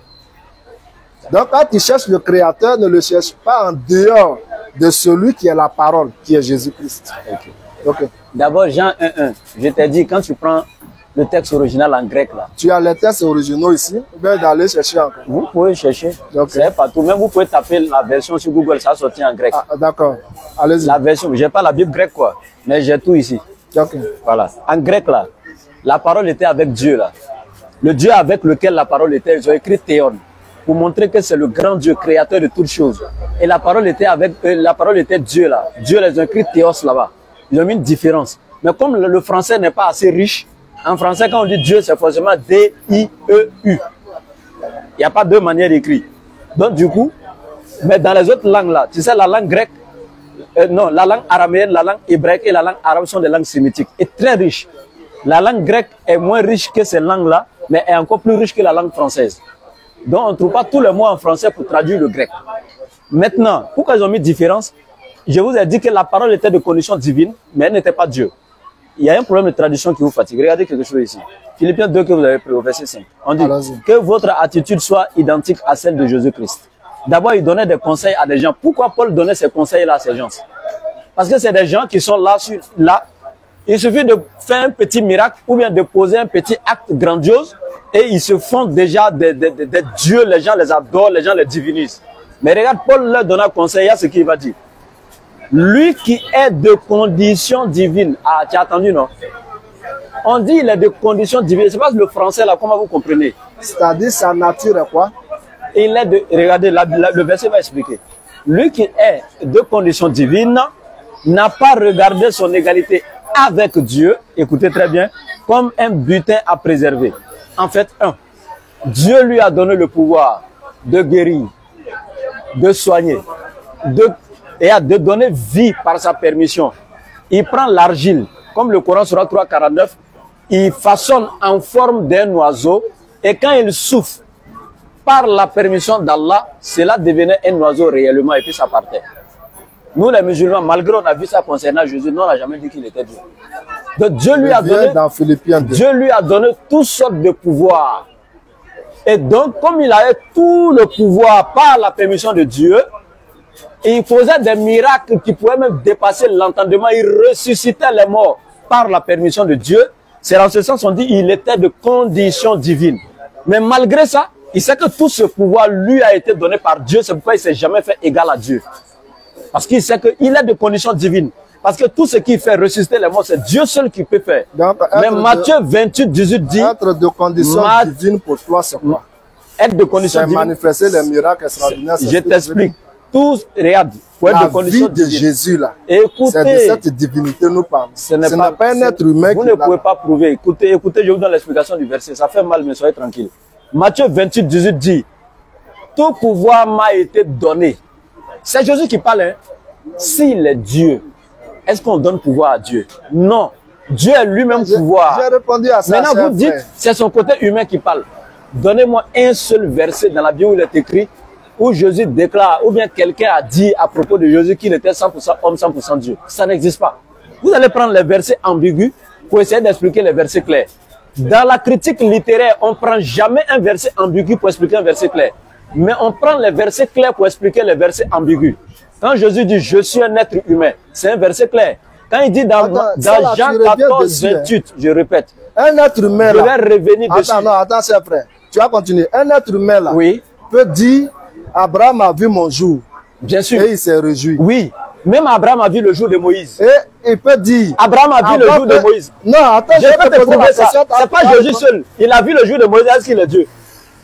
Donc quand tu cherches le Créateur, ne le cherche pas en dehors de celui qui est la parole, qui est Jésus-Christ. Ok. Ok. D'abord, Jean 1,1. Je t'ai dit, quand tu prends le texte original en grec là, Tu as les textes originaux ici, ou bien d'aller chercher encore. vous pouvez chercher. Ok. C'est partout. Même vous pouvez taper la version sur Google, ça sortit en grec. Ah, d'accord. Allez-y. La version, j'ai pas la Bible grecque quoi, mais j'ai tout ici. Ok. Voilà. En grec là, la parole était avec Dieu là. Le Dieu avec lequel la parole était, ils ont écrit Théon, pour montrer que c'est le grand Dieu, créateur de toutes choses. Et la parole était Dieu là. Dieu les a écrit Théos là-bas. Ils ont mis une différence. Mais comme le français n'est pas assez riche, en français quand on dit Dieu, c'est forcément D-I-E-U. Il n'y a pas deux manières d'écrire. Donc du coup, mais dans les autres langues là, tu sais la langue grecque, non, la langue araméenne, la langue hébraïque et la langue arabe sont des langues sémitiques et très riches. La langue grecque est moins riche que ces langues-là, mais est encore plus riche que la langue française. Donc on ne trouve pas tous les mots en français pour traduire le grec. Maintenant, pourquoi ils ont mis différence? Je vous ai dit que la parole était de condition divine, mais elle n'était pas Dieu. Il y a un problème de traduction qui vous fatigue. Regardez quelque chose ici. Philippiens 2 que vous avez pris au verset 5. On dit que votre attitude soit identique à celle de Jésus-Christ. D'abord, il donnait des conseils à des gens. Pourquoi Paul donnait ces conseils-là à ces gens? Parce que c'est des gens qui sont là, il suffit de faire un petit miracle ou bien de poser un petit acte grandiose et ils se font déjà des dieux, les gens les adorent, les gens les divinisent. Mais regarde, Paul leur donne un conseil, il y a ce qu'il va dire. Lui qui est de condition divine. Ah, tu as entendu, non? On dit il est de condition divine. C'est pas le français là, comment vous comprenez? C'est-à-dire sa nature est quoi? Il est de, regardez, le verset va expliquer. Lui qui est de condition divine n'a pas regardé son égalité avec Dieu, écoutez très bien, comme un butin à préserver. En fait, Dieu lui a donné le pouvoir de guérir, de soigner, et de donner vie par sa permission. Il prend l'argile, comme le Coran sera 3,49, il façonne en forme d'un oiseau, et quand il souffle, par la permission d'Allah, cela devenait un oiseau réellement et puis ça partait. Nous les musulmans, malgré on a vu ça concernant Jésus, nous on n'a jamais dit qu'il était Dieu. Donc Dieu lui a donné toutes sortes de pouvoirs. Et donc, comme il avait tout le pouvoir par la permission de Dieu, il faisait des miracles qui pouvaient même dépasser l'entendement. Il ressuscitait les morts par la permission de Dieu. C'est dans ce sens qu'on dit qu'il était de condition divine. Mais malgré ça, il sait que tout ce pouvoir lui a été donné par Dieu. C'est pourquoi il ne s'est jamais fait égal à Dieu. Parce qu'il sait qu'il est de condition divine. Parce que tout ce qui fait ressusciter les morts, c'est Dieu seul qui peut faire. Donc, mais Matthieu 28, 18 dit... Être de condition divine pour toi, c'est quoi? Être de condition divine. C'est manifester les miracles extraordinaires. Je t'explique. Tous, regarde, pour être de condition divine. La vie de Jésus, là. Écoutez. C'est de cette divinité nous parle. Ce n'est pas un être humain qui... Vous ne pouvez pas prouver. Écoutez, je vous donne l'explication du verset. Ça fait mal, mais soyez tranquille. Matthieu 28, 18 dit... Tout pouvoir m'a été donné. C'est Jésus qui parle, hein. S'il est Dieu, est-ce qu'on donne pouvoir à Dieu? Non. Dieu est lui-même pouvoir. J'ai répondu à ça. Maintenant, vous dites, c'est son côté humain qui parle. Donnez-moi un seul verset dans la Bible où il est écrit, où Jésus déclare, ou bien quelqu'un a dit à propos de Jésus qu'il était 100% homme, 100% Dieu. Ça n'existe pas. Vous allez prendre les versets ambigus pour essayer d'expliquer les versets clairs. Dans la critique littéraire, on ne prend jamais un verset ambigu pour expliquer un verset clair. Mais on prend les versets clairs pour expliquer les versets ambigus. Quand Jésus dit « je suis un être humain », c'est un verset clair. Quand il dit dans Jean 14, 28, je répète, un être humain je vais revenir dessus. Attends, c'est vrai. Tu vas continuer. Un être humain là peut dire « Abraham a vu mon jour ». Bien sûr. Et il s'est réjoui. Oui. Même Abraham a vu le jour de Moïse. Et il peut dire... Abraham a vu le jour de Moïse. Non, attends, je vais te prouver ça. C'est pas Jésus seul. Il a vu le jour de Moïse. Est-ce qu'il est Dieu?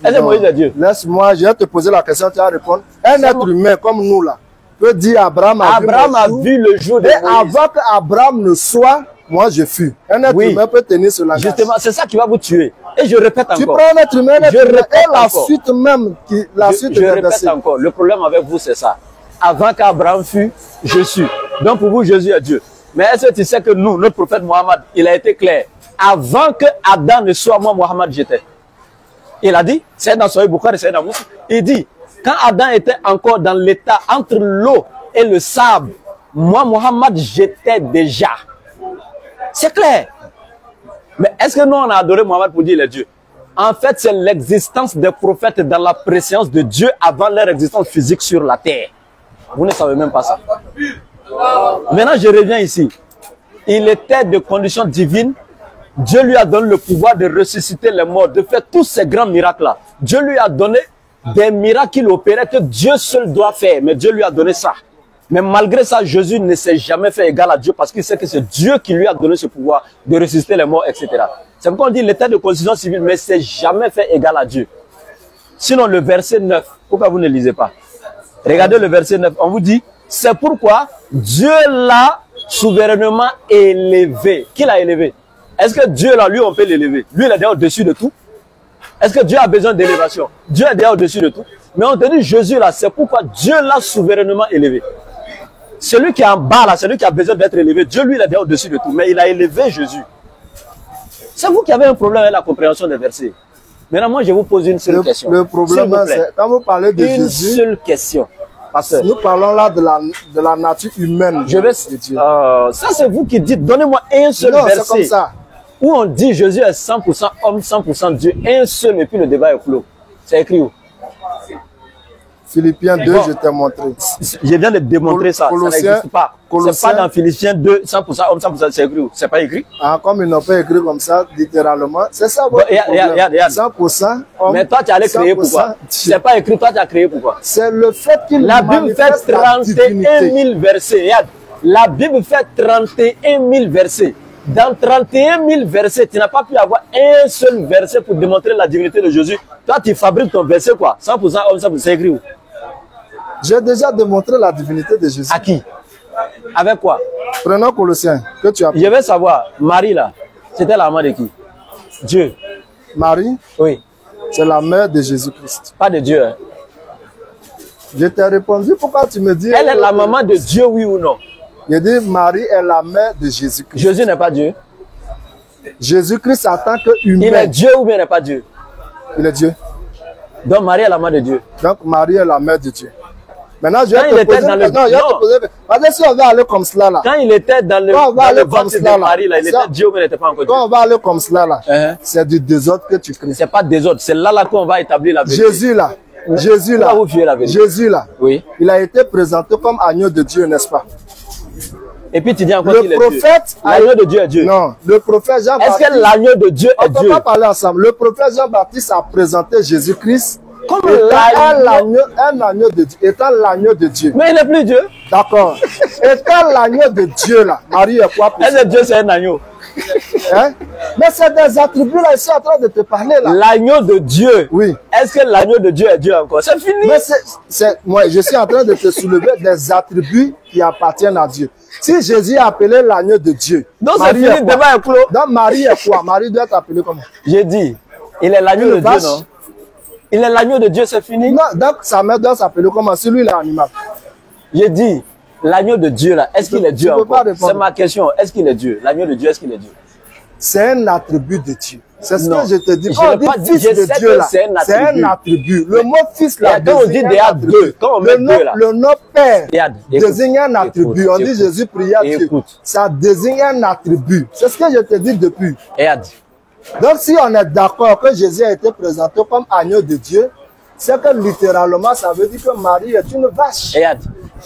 Est-ce que Moïse est Dieu? Laisse-moi, je vais te poser la question, tu vas répondre. Un être humain comme nous là peut dire Abraham a vu le jour de Moïse. Et avant qu'Abraham ne soit, moi je fus. Un être humain peut tenir ce langage. Justement, c'est ça qui va vous tuer. Et je répète encore. Tu prends un être humain, et la suite même, je répète encore. Le problème avec vous, c'est ça. Avant qu'Abraham fût, je suis. Donc pour vous, Jésus est Dieu. Mais est-ce que tu sais que nous, notre prophète Mohammed, il a été clair. Avant que Adam ne soit moi, Mohammed, j'étais. Il a dit, c'est dans Sahih Bukhari, c'est dans Muslim. Il dit, quand Adam était encore dans l'état entre l'eau et le sable, moi, Mohammed, j'étais déjà. C'est clair. Mais est-ce que nous, on a adoré Mohammed pour dire il est Dieu? En fait, c'est l'existence des prophètes dans la préscience de Dieu avant leur existence physique sur la terre. Vous ne savez même pas ça. Maintenant, je reviens ici. Il était de condition divine. Dieu lui a donné le pouvoir de ressusciter les morts, de faire tous ces grands miracles-là. Dieu lui a donné des miracles qu'il opérait que Dieu seul doit faire. Mais Dieu lui a donné ça. Mais malgré ça, Jésus ne s'est jamais fait égal à Dieu parce qu'il sait que c'est Dieu qui lui a donné ce pouvoir de ressusciter les morts, etc. C'est pourquoi on dit l'état de condition civile, mais c'est jamais fait égal à Dieu. Sinon, le verset 9, pourquoi vous ne lisez pas? Regardez le verset 9, on vous dit, c'est pourquoi Dieu l'a souverainement élevé. Qui l'a élevé? Est-ce que Dieu, là, lui, on peut l'élever? Lui, il est déjà au-dessus de tout. Est-ce que Dieu a besoin d'élévation? Dieu est déjà au-dessus de tout. Mais on te dit, Jésus, là, c'est pourquoi Dieu l'a souverainement élevé. Celui qui est en bas, là, celui qui a besoin d'être élevé, Dieu, lui, il est déjà au-dessus de tout. Mais il a élevé Jésus. C'est vous qui avez un problème avec la compréhension des versets. Maintenant, moi, je vous pose une seule question. Le problème, c'est quand vous parlez de Jésus... Une seule question. Pasteur. Nous parlons là de la nature humaine. Ça, c'est vous qui dites. Donnez-moi un seul verset. Comme ça. Où on dit Jésus est 100% homme, 100% Dieu. Un seul, et puis le débat est clos. C'est écrit où? Philippiens 2, je t'ai montré. Je viens de démontrer ça. Ça n'existe pas. C'est pas dans Philippiens 2, 100% homme, 100% c'est écrit où? C'est pas écrit? Ah, comme ils n'ont pas écrit comme ça, littéralement. C'est ça, votre problème. 100% homme. Mais toi, tu allais créer pourquoi? C'est pas écrit, toi, tu as créé pourquoi? C'est le fait qu'il La Bible fait 31 000 versets. Regarde. La Bible fait 31 000 versets. Dans 31 000 versets, tu n'as pas pu avoir un seul verset pour démontrer la divinité de Jésus. Toi, tu fabriques ton verset quoi? 100% homme, 100%, c'est écrit où? J'ai déjà démontré la divinité de Jésus. À qui? Avec quoi? Prenons Colossiens, que tu as. Je vais savoir, Marie là, c'était la mère de qui? Dieu. Marie? Oui. C'est la mère de Jésus-Christ. Pas de Dieu. Hein? Je t'ai répondu, pourquoi tu me dis... Elle est la maman de Dieu, oui ou non? Je dis, Marie est la mère de Jésus-Christ. Jésus n'est pas Dieu. Jésus-Christ en tant qu'humain. Il est Dieu ou bien il n'est pas Dieu? Il est Dieu. Donc Marie est la mère de Dieu. Donc Marie est la mère de Dieu. Maintenant, je vais Quand il te était poser... dans le- Non, je vais te poser... Parce que si on va aller comme cela, là, Quand il était dans le, Quand on va dans aller le comme ventre cela, de là, Marie, là, il ça- était Dieu, mais il n'était pas encore Dieu. quand on va aller comme cela, là, Uh-huh. c'est du désordre que tu crées. C'est pas des autres, c'est là qu'on va établir la vérité. Jésus, là, Jésus, là, Pourquoi vous fuyez la vérité? Jésus, là, Oui. il a été présenté comme agneau de Dieu, n'est-ce pas? Et puis tu dis encore Le qu'il est Dieu. prophète... L'agneau de Dieu est Dieu. Non, le prophète Est-ce Jean-Baptiste... que l'agneau de Dieu On est ne peut Dieu? pas parler ensemble. Le prophète Jean-Baptiste a présenté Jésus-Christ Comme étant un agneau de Dieu, étant l'agneau de Dieu. Mais il n'est plus Dieu. D'accord. Étant l'agneau de Dieu, là, Marie est quoi pour Est-ce que Dieu c'est un agneau? hein? Mais c'est des attributs, là, ici en train de te parler, là. L'agneau de Dieu. Oui. Est-ce que l'agneau de Dieu est Dieu encore? C'est fini. Mais moi, je suis en train de te soulever des attributs qui appartiennent à Dieu. Si Jésus est appelé l'agneau de Dieu, Donc c'est Marie fini, est le quoi? débat est clos. Donc Marie est quoi? Marie doit être appelée comment? J'ai dit, il est l'agneau Une de Dieu, vache. non? Il est l'agneau de Dieu, c'est fini. Non, donc sa mère doit s'appeler comment? Si lui, il est animal. J'ai dit, l'agneau de Dieu là, est-ce qu'il est Dieu tu peux encore? pas répondre. C'est ma question. Est-ce qu'il est Dieu? L'agneau de Dieu, est-ce qu'il est Dieu? C'est un attribut de Dieu. C'est ce Non. que je te dis. Je Quand on n'ai dit pas dit- fils je de sais Dieu, que là, c'est un c'est un attribut. attribut. Le mot fils, là, Et quand on dit désigne des un hâtes attribut. deux, quand on met le nom, deux, là. le nom père Regarde, écoute, désigne un attribut. écoute, On dit écoute. Jésus priait à Dieu. Écoute. Ça désigne un attribut. C'est ce que je te dis depuis. Regarde. Donc, si on est d'accord que Jésus a été présenté comme agneau de Dieu, c'est que littéralement, ça veut dire que Marie est une vache. Regarde.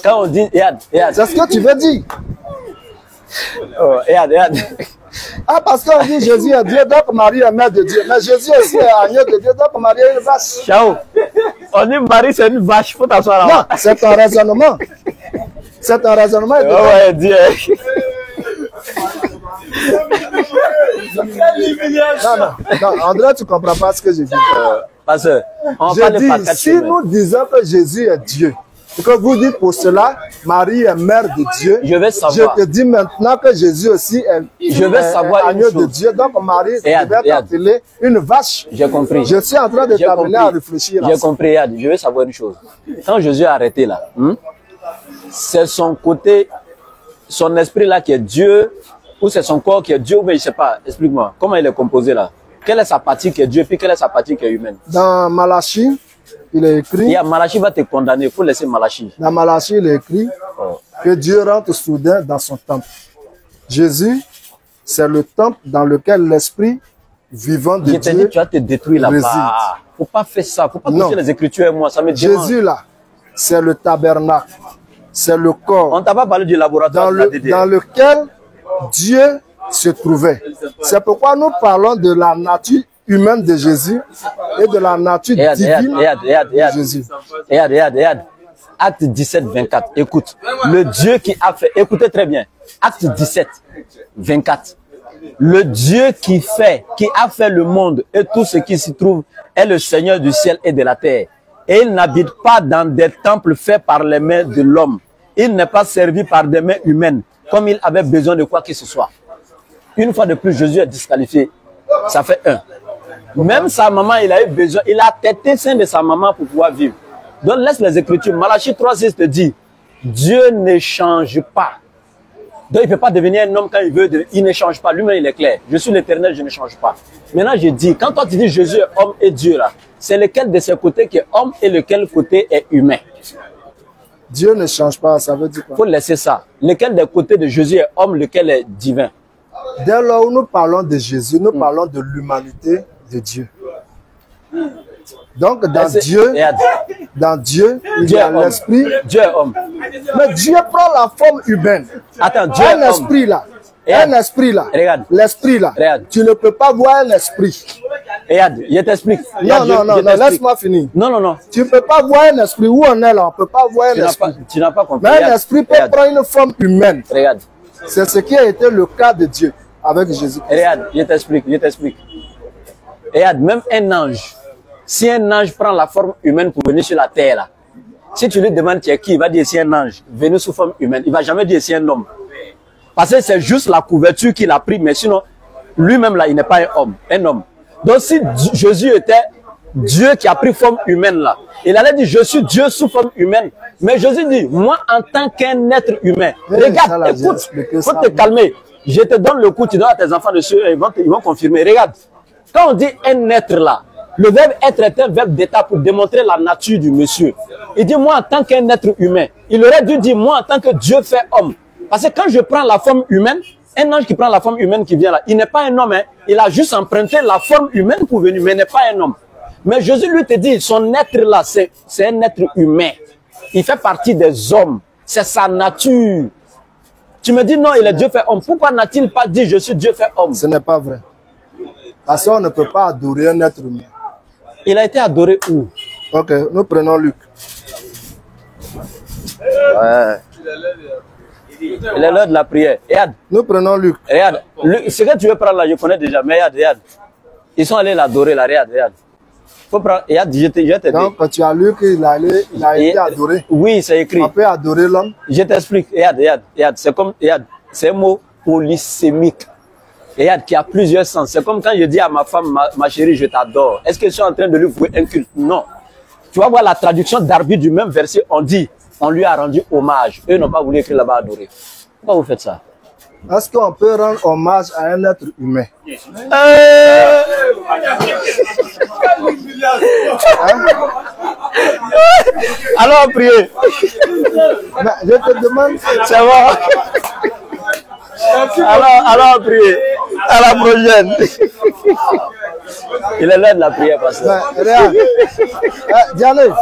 Quand on dit, regarde. C'est ce que tu veux dire. Oh, regarde. Ah, parce qu'on dit Jésus est Dieu, donc Marie est mère de Dieu. Mais Jésus aussi est agneau de Dieu, donc Marie est une vache. Ciao. On dit Marie, c'est une vache. Faut t'asseoir Non, là-bas. c'est un raisonnement. C'est un raisonnement. Oh, ouais, Dieu. Non, André, tu ne comprends pas ce que je dis. Parce que, on Je parle pas dis, quatre si chemins. nous disons que Jésus est Dieu, et que vous dites pour cela, Marie est mère de Dieu, Je vais savoir. je te dis maintenant que Jésus aussi est, Je vais savoir une agneau de chose. Dieu, donc Marie Regarde, devait regarde. t'appeler une vache. J'ai compris. Je suis en train de J'ai t'amener à compris. réfléchir à J'ai ça. compris, regarde, je vais savoir une chose. Quand Jésus est arrêté là, c'est son côté, son esprit là qui est Dieu, ou c'est son corps qui est Dieu, ou bien je sais pas, explique-moi, comment il est composé là? Quelle est sa partie qui est Dieu, puis quelle est sa partie qui est humaine? Dans Malachie, il est écrit, Malachi va te condamner, il faut laisser Malachi. dans Malachie, il est écrit que Dieu rentre soudain dans son temple. Jésus, c'est le temple dans lequel l'esprit vivant de Je t'ai dit, Dieu tu vas te détruire réside. là-bas. Faut pas faire ça, faut pas Non. toucher les Écritures et moi, ça me dérange. Jésus là, c'est le tabernacle, c'est le corps On t'a pas parlé du laboratoire de la DDR. dans lequel Dieu se trouvait. C'est pourquoi nous parlons de la nature humaine de Jésus et de la nature divine de Jésus. Regarde. Acte 17, 24. Écoute. Le Dieu qui a fait, écoutez très bien. Acte 17, 24. Le Dieu qui a fait le monde et tout ce qui s'y trouve est le Seigneur du ciel et de la terre. Et il n'habite pas dans des temples faits par les mains de l'homme. Il n'est pas servi par des mains humaines, comme il avait besoin de quoi que ce soit. Une fois de plus, Jésus est disqualifié. Ça fait 1. Même sa maman, il a eu besoin, il a tété sein de sa maman pour pouvoir vivre. Donc laisse les Écritures. Malachie 3,6 te dit, Dieu ne change pas. Donc il ne peut pas devenir un homme quand il veut, il ne change pas. Lui-même, il est clair. Je suis l'Éternel, je ne change pas. Maintenant, je dis, quand toi tu dis Jésus est homme et Dieu là, c'est lequel de ces côtés qui est homme et lequel côté est humain? Dieu ne change pas, ça veut dire Il quoi? faut laisser ça. Lequel des côtés de Jésus est homme, lequel est divin? Dès lors où nous parlons de Jésus, nous parlons de l'humanité de Dieu. Donc dans Dieu, Regarde. dans Dieu, il Dieu y est a homme. l'esprit. Dieu est homme. Mais Dieu prend la forme humaine. Attends, Dieu Un est homme. esprit là. Regarde. Un esprit là. Regarde. L'esprit là. Regarde. Tu ne peux pas voir un esprit. Regarde, je t'explique. Non, Regarde, non, je non, t'explique. laisse-moi finir. Non. Tu ne peux pas voir un esprit. Où on est là, on ne peut pas voir un esprit. Tu n'as pas compris. Mais un Regarde, esprit peut regarde, prendre une forme humaine. regarde, C'est ce qui a été le cas de Dieu avec Jésus. regarde, je t'explique. Regarde, même un ange, si un ange prend la forme humaine pour venir sur la terre, là, si tu lui demandes qui est qui, il va dire c'est un ange, venu sous forme humaine. Il ne va jamais dire c'est un homme. Parce que c'est juste la couverture qu'il a pris, mais sinon, lui-même là, il n'est pas un homme. Donc si Jésus était Dieu qui a pris forme humaine là, il allait dire je suis Dieu sous forme humaine. Mais Jésus dit, moi en tant qu'un être humain, Oui, ça, regarde, là, j'ai écoute, expliqué faut ça. te calmer. Je te donne le coup, tu donnes à tes enfants dessus, ils vont confirmer. Regarde, quand on dit un être là, Le verbe être est un verbe d'état pour démontrer la nature du monsieur. Il dit, moi, en tant qu'un être humain, il aurait dû dire, moi, en tant que Dieu fait homme. Parce que quand je prends la forme humaine, un ange qui prend la forme humaine qui vient là, il n'est pas un homme, hein. Il a juste emprunté la forme humaine pour venir, mais il n'est pas un homme. Mais Jésus lui te dit, son être là, c'est un être humain. Il fait partie des hommes. C'est sa nature. Tu me dis non, il est Dieu fait homme. Pourquoi n'a-t-il pas dit je suis Dieu fait homme? Ce n'est pas vrai. Parce qu'on ne peut pas adorer un être humain. Il a été adoré où? Ok, nous prenons Luc. Ouais. Il est l'heure de la prière. Regarde. Nous prenons Luc. Regarde. Ce que tu veux prendre là, je connais déjà. Mais regarde. Ils sont allés l'adorer là. Regarde. Faut prendre. Regarde, je te dis. Donc, quand tu as lu qu'il a été adoré. Oui, c'est écrit. On peut adorer l'homme. Je t'explique. Regarde. C'est comme. Regarde. C'est un mot polysémique. Regarde, qui a plusieurs sens. C'est comme quand je dis à ma femme, ma chérie, je t'adore. Est-ce que je suis en train de lui vouer un culte? Non. Tu vas voir la traduction d'Arbi du même verset. On dit, on lui a rendu hommage. Eux n'ont pas voulu écrire là-bas adorer. Pourquoi vous faites ça? Est-ce qu'on peut rendre hommage à un être humain? Alors, priez. Mais je te demande. C'est bon. Alors, priez. À la prochaine. Il est l'heure de la prière, pasteur. Regarde. Diallo.